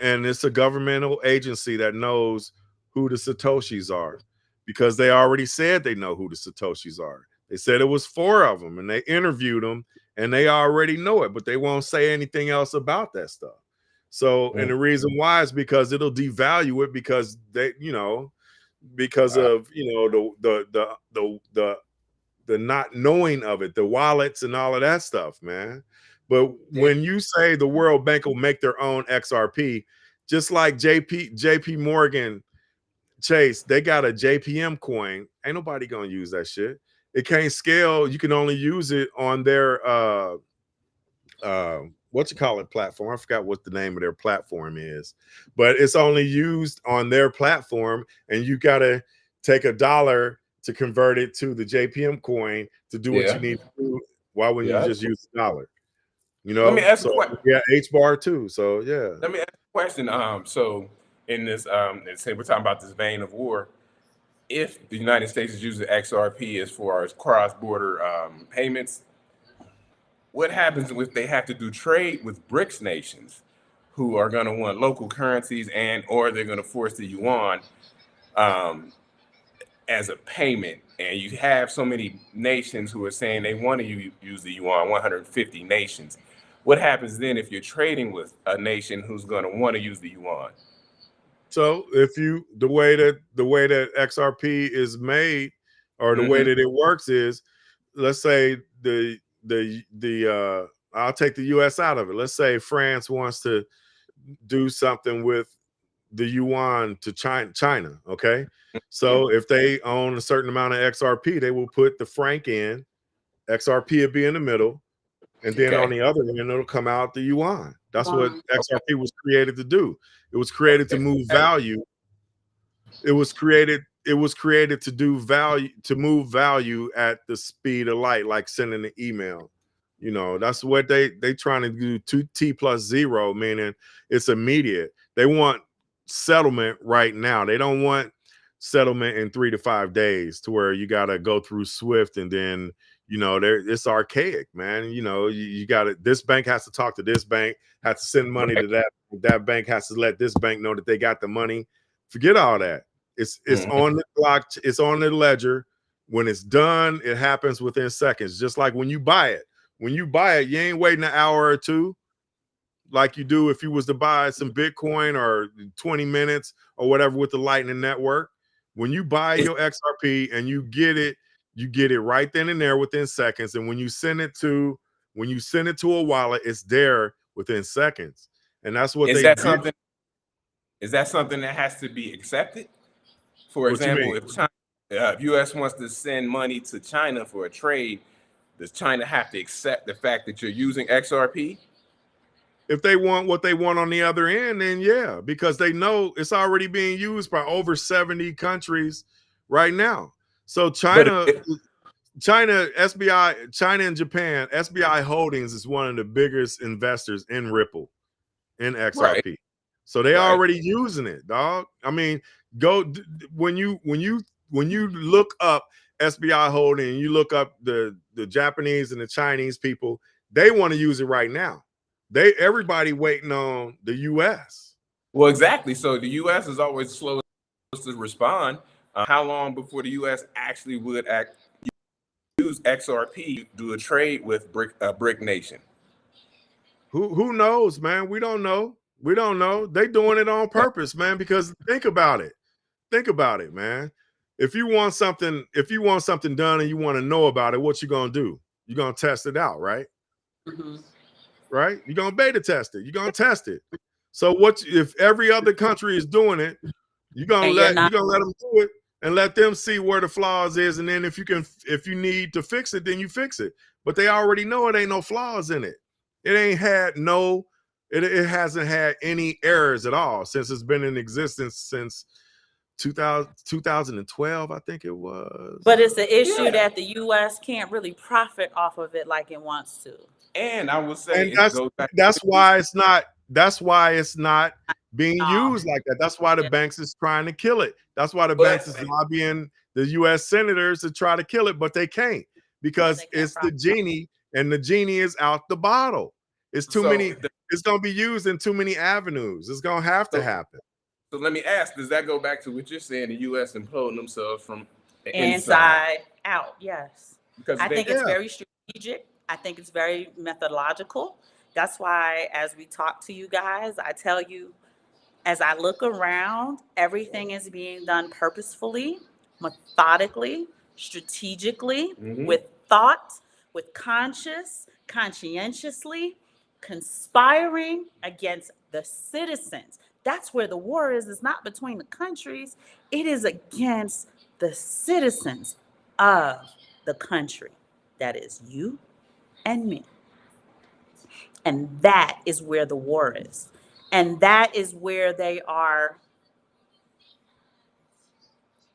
and it's a governmental agency that knows who the Satoshis are, because they already said they know who the Satoshis are. They said it was 4 of them, and they interviewed them, and they already know it, but they won't say anything else about that stuff. So, and the reason why is because it'll devalue it, because they, because of the not knowing of it, the wallets and all of that stuff, man. But when you say the World Bank will make their own XRP, just like JP Morgan Chase, they got a JPM coin. Ain't nobody gonna use that shit. It can't scale. You can only use it on their platform. I forgot what the name of their platform is, but it's only used on their platform, and you gotta take $1 to convert it to the JPM coin to do what you need to do. Why wouldn't you just use $1? Let me ask so yeah, HBAR too. So yeah. Let me ask a question. So in this, let's say we're talking about this vein of war. If the United States is using XRP as far as cross-border payments, what happens if they have to do trade with BRICS nations, who are going to want local currencies, or they're going to force the yuan as a payment? And you have so many nations who are saying they want to use the yuan, 150 nations. What happens then if you're trading with a nation who's going to want to use the yuan? So if the way that XRP is made, or the way that it works is, let's say I'll take the US out of it. Let's say France wants to do something with the yuan to China. Okay. So if they own a certain amount of XRP, they will put the franc in, XRP will be in the middle, and then on the other end, it'll come out the yuan. That's what XRP was created to do. It was created to move value. It was created to do value, to move value at the speed of light, like sending an email. That's what they trying to do. 2T+0, meaning it's immediate. They want settlement right now. They don't want settlement in 3 to 5 days, to where you got to go through Swift, and then it's archaic, man. You got to, this bank has to talk to this bank, has to send money to that bank, has to let this bank know that they got the money. Forget all that. It's on the block, it's on the ledger. When it's done, it happens within seconds. Just like when you buy it. When you buy it, you ain't waiting an hour or two like you do if you was to buy some Bitcoin, or 20 minutes or whatever with the Lightning Network. When you buy your XRP and you get it right then and there within seconds. And when you send it to a wallet, it's there within seconds. And that's what Is that something that has to be accepted? For example, if US wants to send money to China for a trade, does China have to accept the fact that you're using XRP? If they want what they want on the other end, then yeah, because they know it's already being used by over 70 countries right now. So China and Japan, SBI Holdings is one of the biggest investors in Ripple, in XRP. Right. So they already using it, dog. I mean, when you look up SBI Holding, and you look up the Japanese and the Chinese people, they want to use it right now. Everybody waiting on the US. Well, exactly. So the US is always slow to respond. How long before the US actually would use XRP, do a trade with BRIC nation? Who knows, man? We don't know. They doing it on purpose, man, because think about it, man. If you want something done and you want to know about it, what you gonna do? You're gonna test it out, right? Right? You're gonna beta test it. You're gonna test it. So what if every other country is doing it? You're gonna let them do it and let them see where the flaws is, and then if you need to fix it, then you fix it. But they already know it ain't no flaws in it. It hasn't had any errors at all since it's been in existence since 2012, I think it was. But it's an issue that the US can't really profit off of it like it wants to. And I would say that's why it's not that's why it's not being No, used like that. That's why the yeah, banks is trying to kill it. That's why the banks But is lobbying the U.S. senators to try to kill it, but they can't yeah, because they can't it's the profit. genie, and the genie is out the bottle. It's too so many. It's going to be used in too many avenues. It's going to have to so happen. so let me ask: does that go back to what you're saying? The U.S. imploding themselves from the inside Inside out, yes. because I they think it's Yeah. very strategic. I think it's very methodological. That's why, as we talk to you guys, I tell you, as I look around, everything is being done purposefully, methodically, strategically, Mhm. with thought, with conscientiously, conspiring against the citizens. That's where the war is. It's not between the countries, it is against the citizens of the country. That is you and me. And that is where the war is. And that is where they are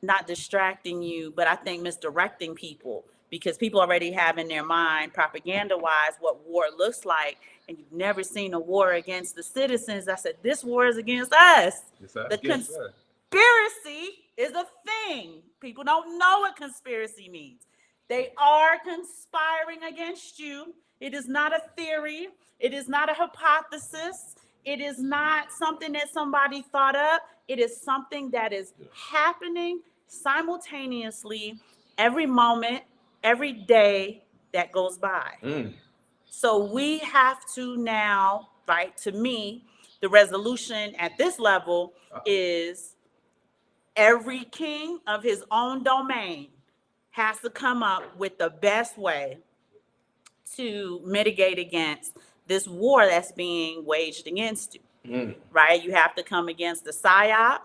not distracting you, but I think misdirecting people because people already have in their mind, propaganda wise, what war looks like. And you've never seen a war against the citizens. I said, this war is against us. Yes, sir. The Yes, sir. conspiracy is a thing. People don't know what conspiracy means. They are conspiring against you. It is not a theory, it is not a hypothesis, it is not something that somebody thought up. It is something that is happening simultaneously every moment, every day that goes by. Mm. So we have to now, right? To me, the resolution at this level is every king of his own domain has to come up with the best way to mitigate against this war that's being waged against you, Mm. right? You have to come against the psyop.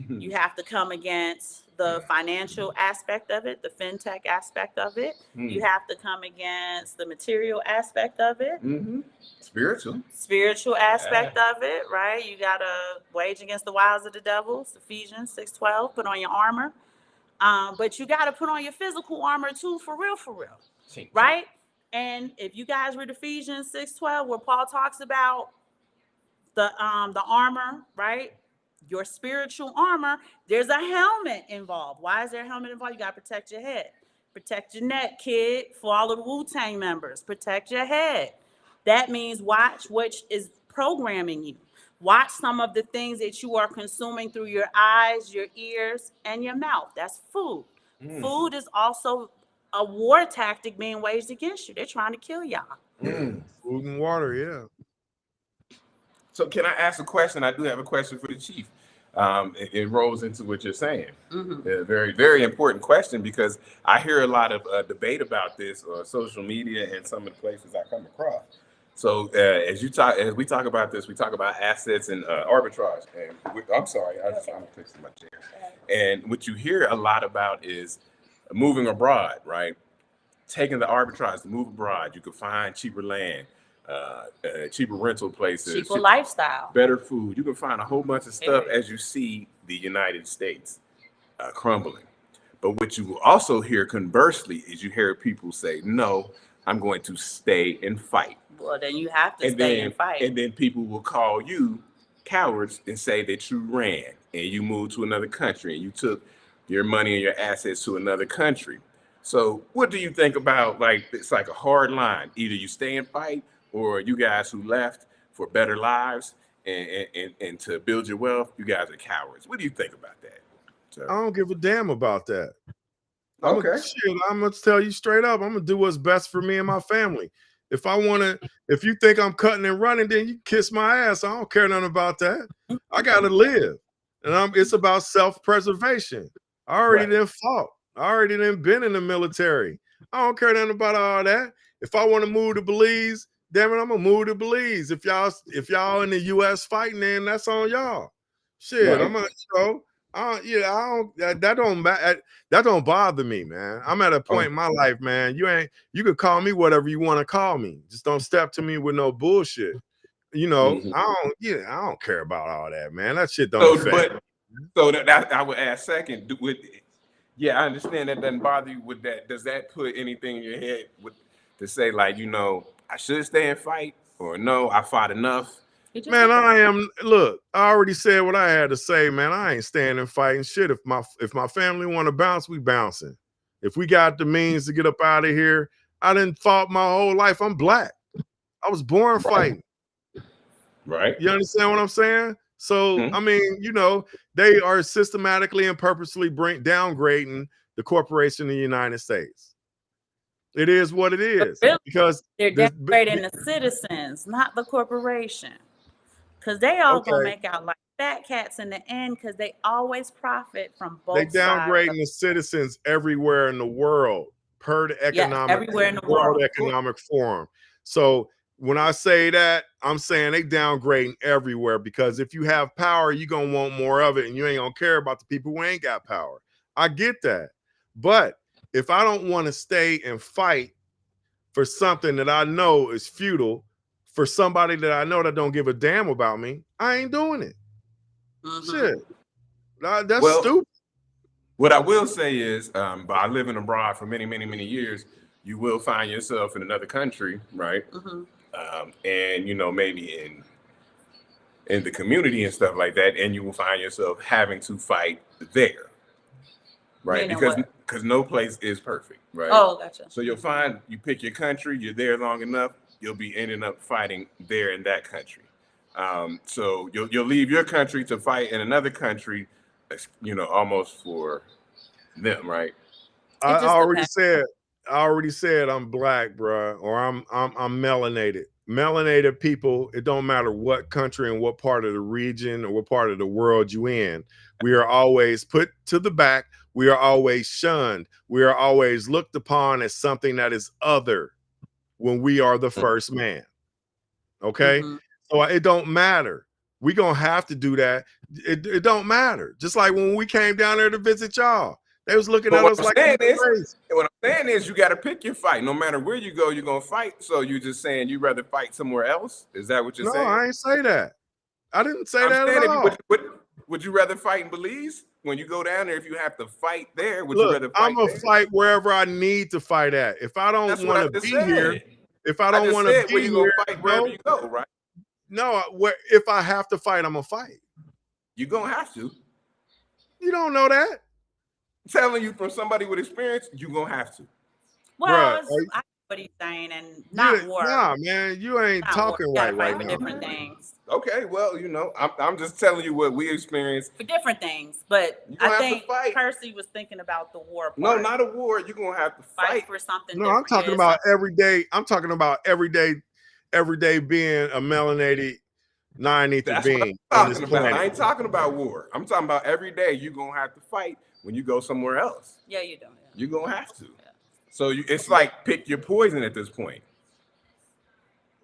You have to come against the financial aspect of it, the fintech aspect of it. You have to come against the material aspect of it, Mm-hmm. Spiritual. spiritual aspect of it, right? You got to wage against the wiles of the devils, Ephesians 6:12, put on your armor. But you got to put on your physical armor too, for real, right? And if you guys read Ephesians 6:12, where Paul talks about the armor, right? Your spiritual armor, there's a helmet involved. Why is there a helmet involved? You got to protect your head. Protect your neck, kid. For all of the Wu-Tang members, protect your head. That means watch what is programming you. Watch some of the things that you are consuming through your eyes, your ears, and your mouth. That's food. Food is also a war tactic being waged against you. They're trying to kill y'all. Food and water, yeah. So can I ask a question? I do have a question for the chief. It rolls into what you're saying. A very, very important question because I hear a lot of debate about this on social media and some of the places I come across. So as we talk about this, we talk about assets and arbitrage. And I'm sorry, I'm fixing my chair. And what you hear a lot about is moving abroad, right? Taking the arbitrage to move abroad. You can find cheaper land, cheaper rental places, Cheaper lifestyle. better food. You can find a whole bunch of stuff Period. as you see the United States crumbling. But what you will also hear conversely is you hear people say, no, I'm going to stay and fight. Well, then you have to And stay then, and fight. and then people will call you cowards and say that you ran and you moved to another country and you took your money and your assets to another country. So what do you think about, like, it's like a hard line. Either you stay and fight, or you guys who left for better lives and to build your wealth, you guys are cowards. What do you think about that? I So, don't give a damn about that. okay. I'm gonna tell you straight up. I'm gonna do what's best for me and my family. If you think I'm cutting and running, then you kiss my ass. I don't care nothing about that. I gotta live, and it's about self-preservation. I already Right. done fought. I already done been in the military. I don't care nothing about all that. If I want to move to Belize, damn it, I'm gonna move to Belize. If y'all in the U.S. fighting, then that's on y'all. Shit, Right. I'm gonna yeah, I don't. That don't bother me, man. I'm at a point in my life, man. You could call me whatever you want to call me. Just don't step to me with no bullshit. You know, Mhm. I don't care about all that, man. That shit don't So, affect me. so that I would ask second. Yeah, I understand that doesn't bother you. With that, does that put anything in your head to say, like, I should stay and fight, or no, I fought enough? It just Man, depends. look, I already said what I had to say, man. I ain't standing fighting shit. If my family want to bounce, we bouncing. If we got the means to get up out of here, I didn't fought my whole life. I'm black. I was born Right. fighting. Right. You understand what I'm saying? So, Mhm. I mean, they are systematically and purposely downgrading the corporation in the United States. It is what it But is really, because they're this. downgrading the citizens, not the corporation. Because they all gonna Okay, make out like fat cats in the end because they always profit from they both sides of downgrading the citizens everywhere in the world per the yes, everywhere in the World world. Economic Forum. So when I say that, I'm saying they downgrading everywhere because if you have power, you're gonna want more of it and you ain't gonna care about the people who ain't got power. I get that. But if I don't want to stay and fight for something that I know is futile, for somebody that I know that don't give a damn about me, I ain't doing it. Shit. That's Well, stupid. what I will say is, by living abroad for many, many, many years, you will find yourself in another country, right? And maybe in the community and stuff like that, and you will find yourself having to fight there, right? Meaning what? Because no place is perfect, right? Oh, gotcha. So you'll find you pick your country, you're there long enough, you'll be ending up fighting there in that country. So you'll leave your country to fight in another country, almost for them, right? I It just already depends. said, I'm black, bro, or I'm melanated. Melanated people, it don't matter what country and what part of the region or what part of the world you in. We are always put to the back. We are always shunned. We are always looked upon as something that is other when we are the first man. Okay. Mm-hmm. So it don't matter. We gonna have to do that. It don't matter. Just like when we came down there to visit y'all, they was looking But at us like we were crazy. what I'm saying is, you got to pick your fight. No matter where you go, you're gonna fight. So you just saying you rather fight somewhere else? Is that what you're No, saying? I ain't say that. I didn't say I'm that at saying, if you all. would you rather fight in Belize when you go down there? If you have to fight there, would you Look, rather I'm fight gonna there? fight wherever I need to fight at. If I don't That's what want I to just be here, said. if I I don't just want to said, where be you here, gonna fight wherever you go, right? no, if I have to fight, I'm gonna fight. You're gonna have to. You don't know that, I'm telling you, from somebody with experience, you're gonna have to. Well, bruh. I get what he's saying, and not war, Nah, man, you ain't not war. talking You gotta right fight for now, different man. things. Okay, well, I'm just telling you what we experienced. For different things, but You're I gonna have to think fight. Percy was thinking about the war No, part. not a war. You're gonna have to Fight fight. for something No, I'm different. talking Yeah, about everyday. I'm talking about everyday being a melanated non-ether That's what being I'm on this talking about. planet. I ain't talking about war. I'm talking about every day you're gonna have to fight when you go somewhere else. yeah, you do. Yeah. You're gonna have to. Yeah. So it's like pick your poison at this point.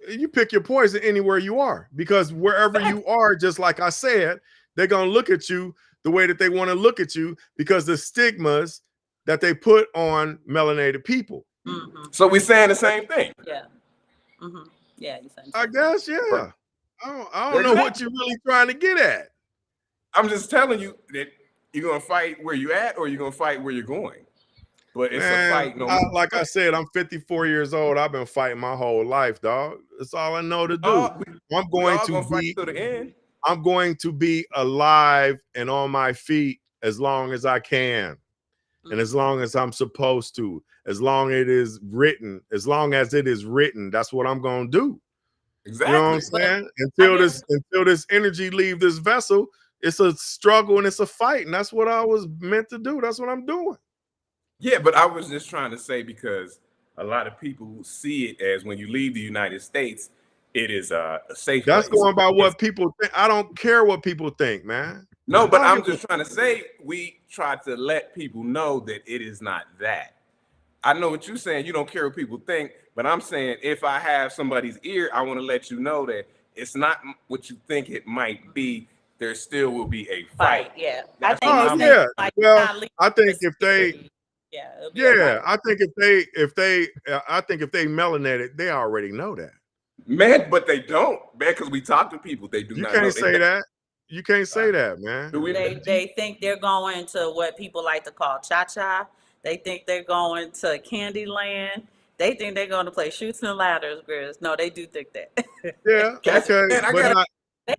You pick your poison anywhere you are, because wherever you are, just like I said, they're gonna look at you the way that they want to look at you because the stigmas that they put on melanated people. Mm-hmm. So we're saying the same thing. Yeah. Mm-hmm. Yeah, you said I guess, yeah. I don't know what Exactly. you're really trying to get at. I'm just telling you that you're gonna fight where you at, or you're gonna fight where you're going. But it's a Man, fight no matter like I what. said, I'm 54 years old. I've been fighting my whole life, dog. That's all I know to do. Oh, I'm we going all to gonna fight be to the end. I'm going to be alive and on my feet as long as I can. And as long as I'm supposed to, as long as it is written, that's what I'm gonna do. You know what I'm Exactly. But saying? I Until this energy leave this vessel, it's a struggle and it's a fight, and that's what I was meant to do. That's what I'm doing. Yeah, but I was just trying to say, because a lot of people see it as when you leave the United States, it is a safe That's place. going by It's, what people think. I don't care what people think, man. no, I but don't I'm give a just trying to say, we try to let people know that it is not that. I know what you're saying. You don't care what people think, but I'm saying, if I have somebody's ear, I want to let you know that it's not what you think it might be. There still will be a fight. fight. Yeah, I That's think what he's Oh I'm. saying yeah. like Well, not leaving I think the if they security. Yeah, it'll be a yeah, fight. I think if they melanated, they already know that. Man, but they don't, man, because we talk to people. They do You not know. can't say that. You can't say that, man. Do we? They think they're going to what people like to call cha-cha. They think they're going to Candyland. They think they're going to play shoots and ladders, girls. No, they do think that. Yeah, Catch, okay, man, I but got not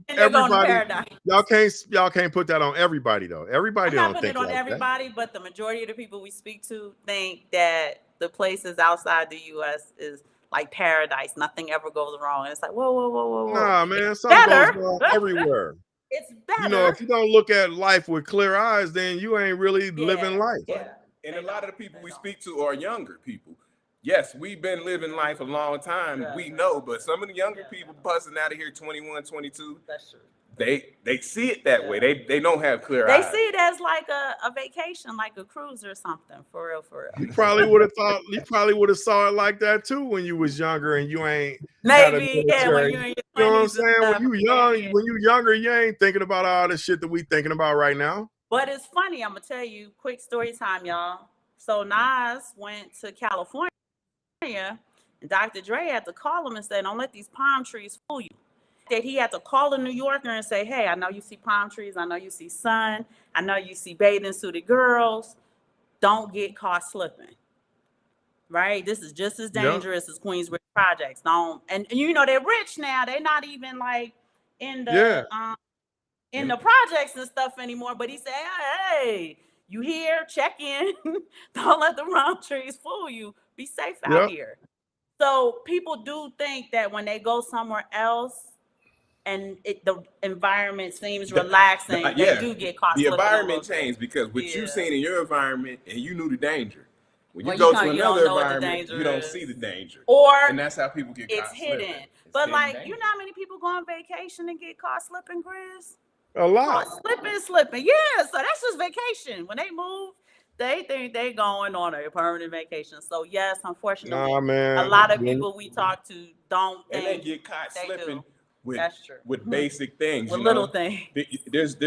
They're going to everybody. paradise. Y'all can't put that on everybody though. Everybody I'm not don't putting think it on like that. everybody, but the majority of the people we speak to think that the places outside the U.S. is like paradise. Nothing ever goes wrong. And it's like, whoa, whoa, whoa, whoa, whoa. Nah, man, something goes Better. wrong everywhere. It's You know, better. if you don't look at life with clear eyes, then you ain't really living life. Yeah. And a lot of the people we speak to are younger people. Yes, we've been living life a long time. Yeah. We know, but some of the younger people busting out of here 21, 22, That's true. they see it that way. They don't have clear They eyes. see it as like a vacation, like a cruise or something. For real, for real. You probably would have thought you probably would have saw it like that too when you was younger and you ain't had a Maybe, yeah, when military. you're in your 20s. You know what I'm saying? When and you stuff, young, yeah. when you younger, you ain't thinking about all the shit that we thinking about right now. But it's funny, I'm gonna tell you, quick story time, y'all. So Nas went to California, and Dr. Dre had to call him and say, "Don't let these palm trees fool you." That he had to call a New Yorker and say, "Hey, I know you see palm trees, I know you see sun, I know you see bathing suited girls. Don't get caught slipping." Right? This is just as dangerous as Queensbridge projects. Don't and you know they're rich now. They're not even like in the in the projects and stuff anymore. But he said, "Hey, you here? Check in. Don't let the palm trees fool you. Be safe out here." So people do think that when they go somewhere else and the environment seems relaxing, they do get caught. The environment changed because what you seen in your environment and you knew the danger. When you go to another environment, you don't see the danger. And that's how people get caught hidden. slipping. But like, you know how many people go on vacation and get caught slipping, Chris? A lot. Slipping. Yeah, so that's just vacation. When they move, they think they going on a permanent vacation. So yes, unfortunately, a lot of people we talk to don't think and they get caught slipping with basic things, with little things. There's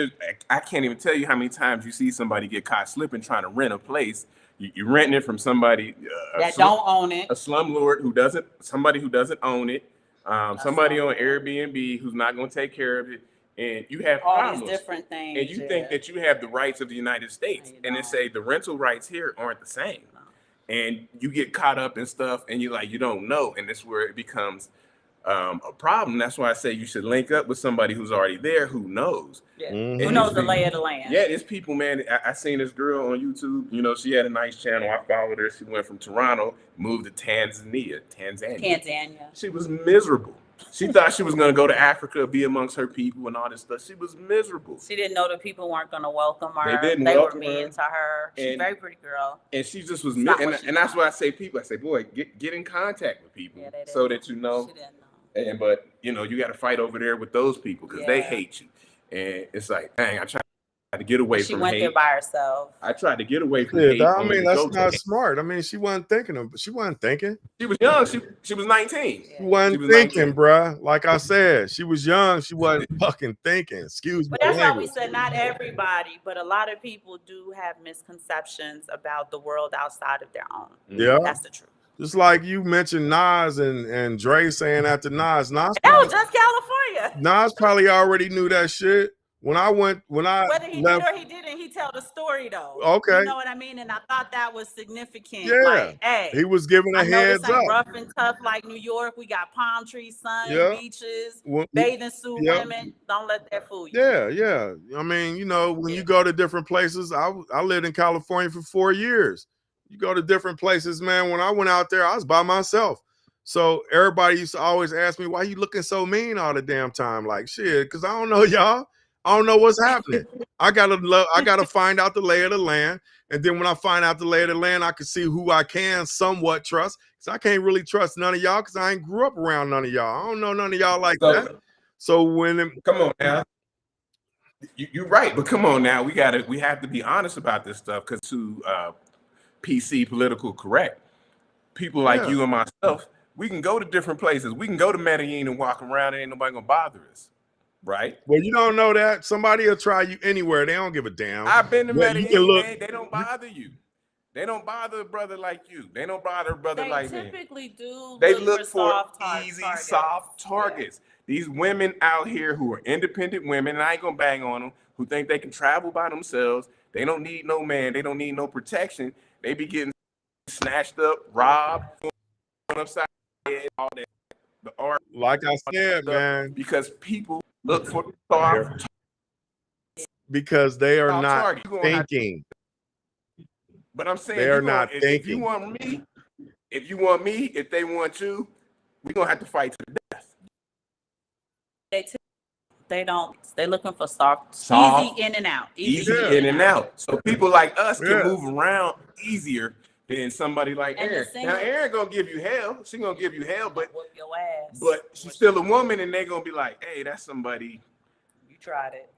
I can't even tell you how many times you see somebody get caught slipping trying to rent a place. You're renting it from somebody that don't own it, a slumlord who doesn't own it, somebody on Airbnb who's not going to take care of it, and you have all problems. these different things, and you think that you have the rights of the United States, and they say the rental rights here aren't the same, and you get caught up in stuff, and you don't know, and that's where it becomes a problem. That's why I say you should link up with somebody who's already there who knows. Who knows the lay of the land. Yeah, there's people, man. I seen this girl on YouTube. You know, she had a nice channel. I followed her. She went from Toronto, moved to Tanzania. She was miserable. She thought she was going to go to Africa, be amongst her people and all this stuff. She was miserable. She didn't know the people weren't going to welcome her. They were mean to her. She's a very pretty girl. And she just was miserable. And that's why I say people, boy, get in contact with people so that you know. She didn't know. But you got to fight over there with those people because they hate you. And it's like, dang, I tried to get away from hate. She went there by herself. I tried to get away from hate. I mean, that's not smart. I mean, she wasn't thinking. She wasn't thinking. She was young. She was 19. She wasn't thinking, bruh. Like I said, she was young. She wasn't fucking thinking. Excuse me. But that's why we said not everybody, but a lot of people do have misconceptions about the world outside of their own. Yeah. That's the truth. Just like you mentioned Nas and Dre saying after Nas that was just California. Nas probably already knew that shit. Whether he did or he didn't, he tell the story though. Okay. You know what I mean? And I thought that was significant. Yeah. Like, hey, he was giving a heads up. Rough and tough like New York. We got palm trees, sun, beaches, bathing suit women. Don't let that fool you. Yeah. I mean, when you go to different places, I lived in California for 4 years. You go to different places, man. When I went out there, I was by myself. So everybody used to always ask me, why you looking so mean all the damn time? Like, shit, because I don't know, y'all. I don't know what's happening. I gotta find out the lay of the land. And then when I find out the lay of the land, I can see who I can somewhat trust. Because I can't really trust none of y'all because I ain't grew up around none of y'all. I don't know none of y'all like that. So come on now. You're right, but come on now. We have to be honest about this stuff because to PC political correct. People like you and myself, we can go to different places. We can go to Medellin and walk around and ain't nobody gonna bother us. Right? Well, you don't know that. Somebody will try you anywhere. They don't give a damn. I've been to Medellin, man. They don't bother you. They don't bother a brother like you. They don't bother a brother like me. They typically do. They look for easy, soft targets. These women out here who are independent women, and I ain't gonna bang on them, who think they can travel by themselves. They don't need no man. They don't need no protection. They be getting snatched up, robbed, upside the head, all that. The art, like I said, man, because people Look for soft, because they are soft not target. You're gonna have to- thinking. but I'm saying They are not if you thinking. want me, if they want you, we're gonna have to fight to the death. They don't. They're looking for soft, Soft, easy in and out. Easy Yeah. in and out. So people like us can Yeah. move around easier than somebody like And the Aaron. thing Now is- Aaron gonna give you hell. She gonna give you hell, but Whoop your ass. she's still a woman, and they're gonna be like, hey, that's somebody. You tried it.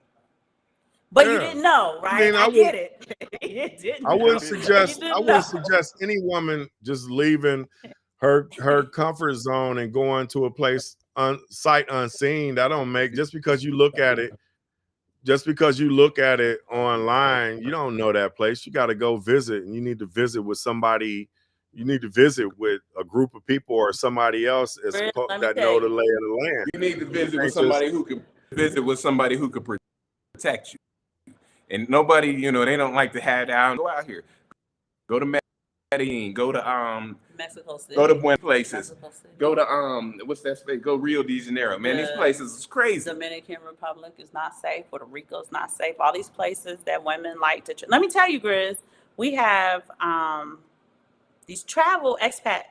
But you Yeah. didn't know, I right? mean, I get it. You didn't I wouldn't know. suggest. You I didn't wouldn't know. suggest any woman just leaving her comfort zone and going to a place sight unseen. That don't make, just because you look at it. Just because you look at it online, you don't know that place. You got to go visit, and you need to visit with somebody. You need to visit with a group of people or somebody else Let me that tell know the you. lay of the land. You need to visit with Ain't somebody who can protect you. And nobody, they don't like to have down. Go out here, go to Medellin, go to Mexico City. go to one places. Mexico City. Go to what's that space? Go Rio de Janeiro. Man, these places is crazy. Dominican Republic is not safe. Puerto Rico is not safe. All these places that women like to. Let me tell you, Grizz, we have these travel expat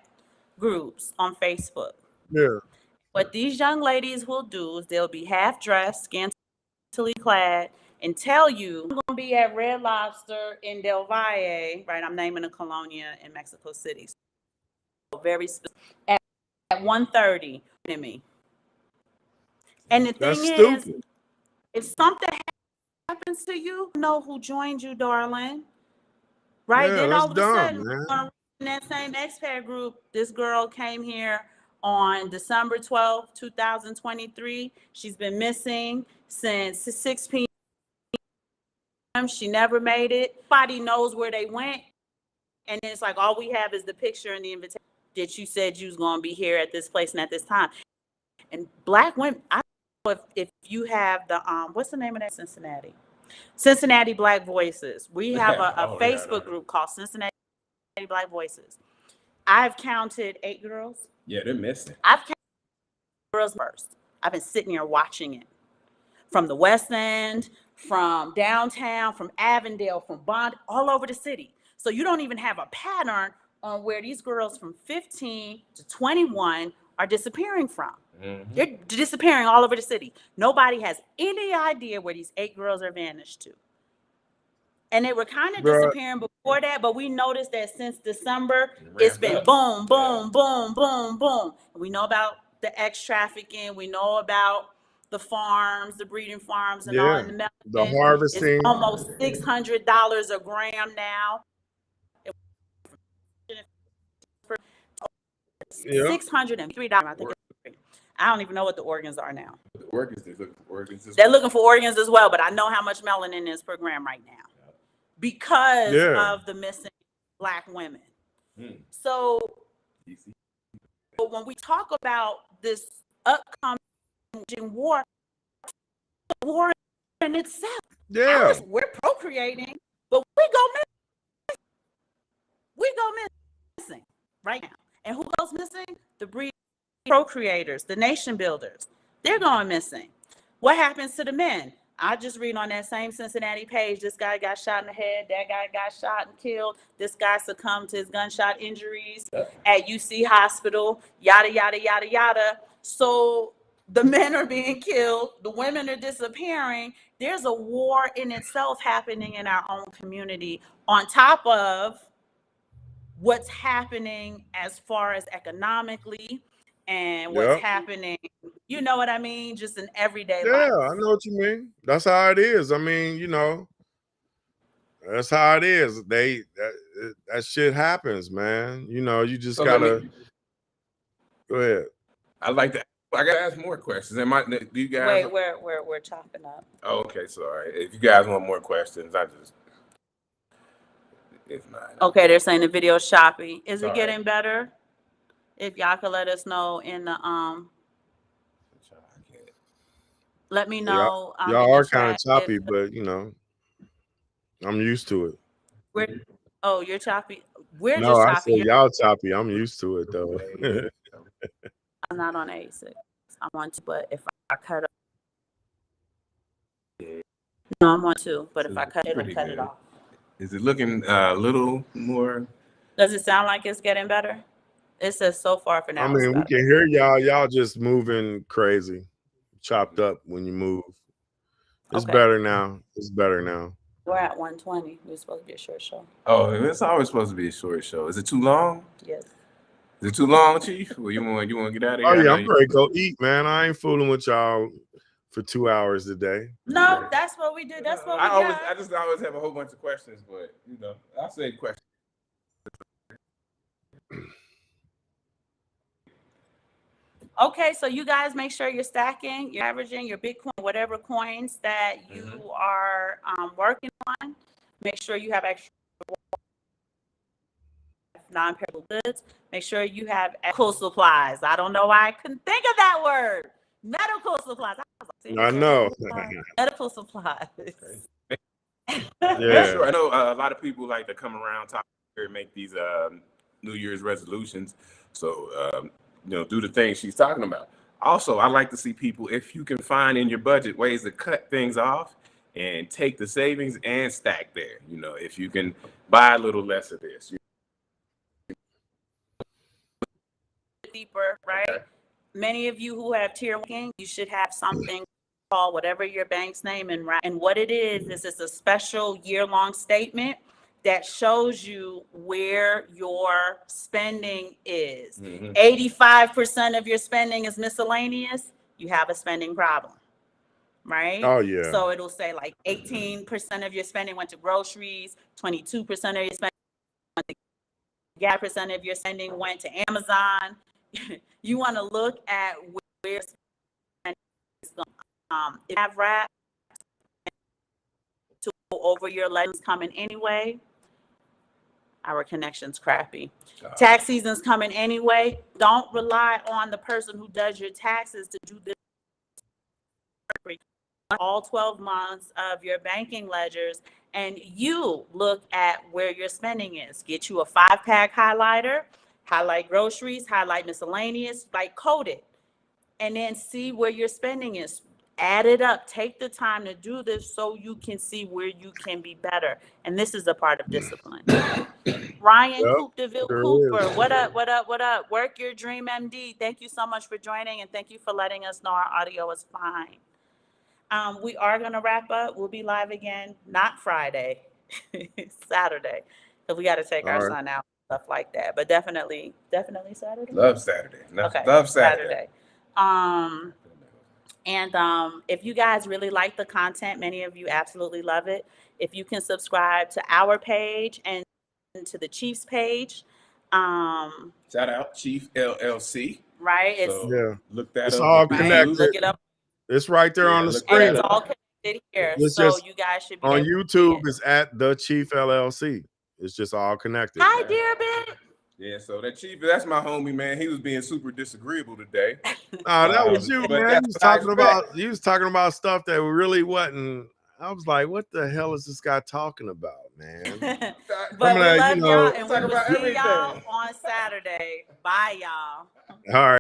groups on Facebook. Yeah. What these young ladies will do is they'll be half dressed, scantily clad, and tell you, I'm going to be at Red Lobster in Del Valle, right? I'm naming a colonia in Mexico City. So very specific. At 1:30 to me. And the That's thing stupid. is, if something happens to you, know who joined you, darling. Right? Yeah, Then that's all of a dumb, sudden, man. in that same expat group, this girl came here on December 12th, 2023. She's been missing since 6 p.m. She never made it. Nobody knows where they went. And it's like, all we have is the picture and the invitation that you said you was going to be here at this place and at this time. And Black women, I don't know if you have the, what's the name of that? Cincinnati Black Voices. We have a Facebook group called Cincinnati Black Voices. I've counted 8 girls. Yeah, they're missing. I've counted girls first. I've been sitting here watching it. From the West End, from downtown, from Avondale, from Bond, all over the city. So you don't even have a pattern on where these girls from 15 to 21 are disappearing from. Mm-hmm. They're disappearing all over the city. Nobody has any idea where these 8 girls are vanished to. And they were kind of disappearing before that, but we noticed that since December, it's been boom, boom, boom, boom, boom. We know about the X trafficking. We know about the farms, the breeding farms, and all. And the harvesting. It's almost $600 a gram now. $603. I think. I don't even know what the organs are now. They're looking for organs as well, but I know how much melanin is per gram right now because of the missing Black women. So when we talk about this upcoming war in itself, we're procreating, but we go missing right now. And who goes missing? The breed procreators, the nation builders. They're going missing. What happens to the men? I just read on that same Cincinnati page, this guy got shot in the head, that guy got shot and killed, this guy succumbed to his gunshot injuries at UC hospital, yada, yada, yada, yada. So the men are being killed, the women are disappearing. There's a war in itself happening in our own community on top of what's happening as far as economically and what's happening, you know what I mean? Just in everyday life. Yeah, I know what you mean. That's how it is. I mean, that's how it is. That shit happens, man. You just gotta go ahead. I gotta ask more questions. Do you guys? Wait, we're chopping up. Oh, okay, sorry. If you guys want more questions, it's not. Okay, they're saying the video's choppy. Is it getting better? If y'all could let us know in the let me know. Y'all are kind of choppy, but I'm used to it. You're choppy. We're no, just I choppy. said y'all choppy. I'm used to it though. I'm not on A6. I'm on 2, but if I cut up, I'm on too, but if So I cut it, it'll pretty cut it good. off. Is it looking a little more? Does it sound like it's getting better? It says so far for I now it's mean, we better. can hear y'all. Y'all just moving crazy, chopped up when you move. It's Okay. better now. It's better now. We're at 120. We're supposed to be a short show. Oh, it's always supposed to be a short show. Is it too long? Yes. Is it too long, Chief? Well, you want to get out of here? Oh I yeah, know I'm ready to go eat, man. I ain't fooling with y'all for 2 hours a day. No, that's what we do. That's what we got. I just always have a whole bunch of questions, but I'll say questions. Okay, so you guys make sure you're stacking, you're averaging your Bitcoin, whatever coins that you are working on. Make sure you have extra non-perishable goods. Make sure you have medical supplies. I don't know why I couldn't think of that word. Medical supplies. I know. Medical supplies. Yeah. Sure. I know a lot of people like to come around, talk here, and make these New Year's resolutions. So do the things she's talking about. Also, I like to see people, if you can find in your budget ways to cut things off and take the savings and stack there. If you can buy a little less of this. Deeper, right? Okay. Many of you who have tier 1, you should have something called whatever your bank's name and what it is it's a special year-long statement that shows you where your spending is. 85% of your spending is miscellaneous. You have a spending problem, right? Oh yeah. So it'll say like 18% of your spending went to groceries, 22% of your spending went to gas, percent of your spending went to Amazon. You want to look at where spending is going. If you have wraps to go over your legends coming anyway, our connection's crappy. Tax season's coming anyway. Don't rely on the person who does your taxes to do this. All 12 months of your banking ledgers, and you look at where your spending is. Get you a 5-pack highlighter, highlight groceries, highlight miscellaneous, like code it, and then see where your spending is. Add it up. Take the time to do this so you can see where you can be better. And this is a part of discipline. Ryan Coupe DeVille Cooper, what up, what up, what up? Work Your Dream MD. Thank you so much for joining, and thank you for letting us know our audio is fine. We are going to wrap up. We'll be live again, not Friday, Saturday, because we got to take our son out, stuff like that. But definitely Saturday. Love Saturday. Okay. Love Saturday. And if you guys really like the content, many of you absolutely love it. If you can subscribe to our page and to the Chief's page. Shout out Chief LLC. Right. So look that it's up. all connected. Look it up. It's right there on the screen. And it's all connected here. It's so just, you guys should be on YouTube. It's at the Chief LLC. It's just all connected. Hi, dear bit. Yeah, so that Chief, that's my homie, man. He was being super disagreeable today. That was you, man. You was talking about stuff that really wasn't. I was like, what the hell is this guy talking about, man? But we love y'all, and we will see y'all on Saturday. Bye, y'all. All right.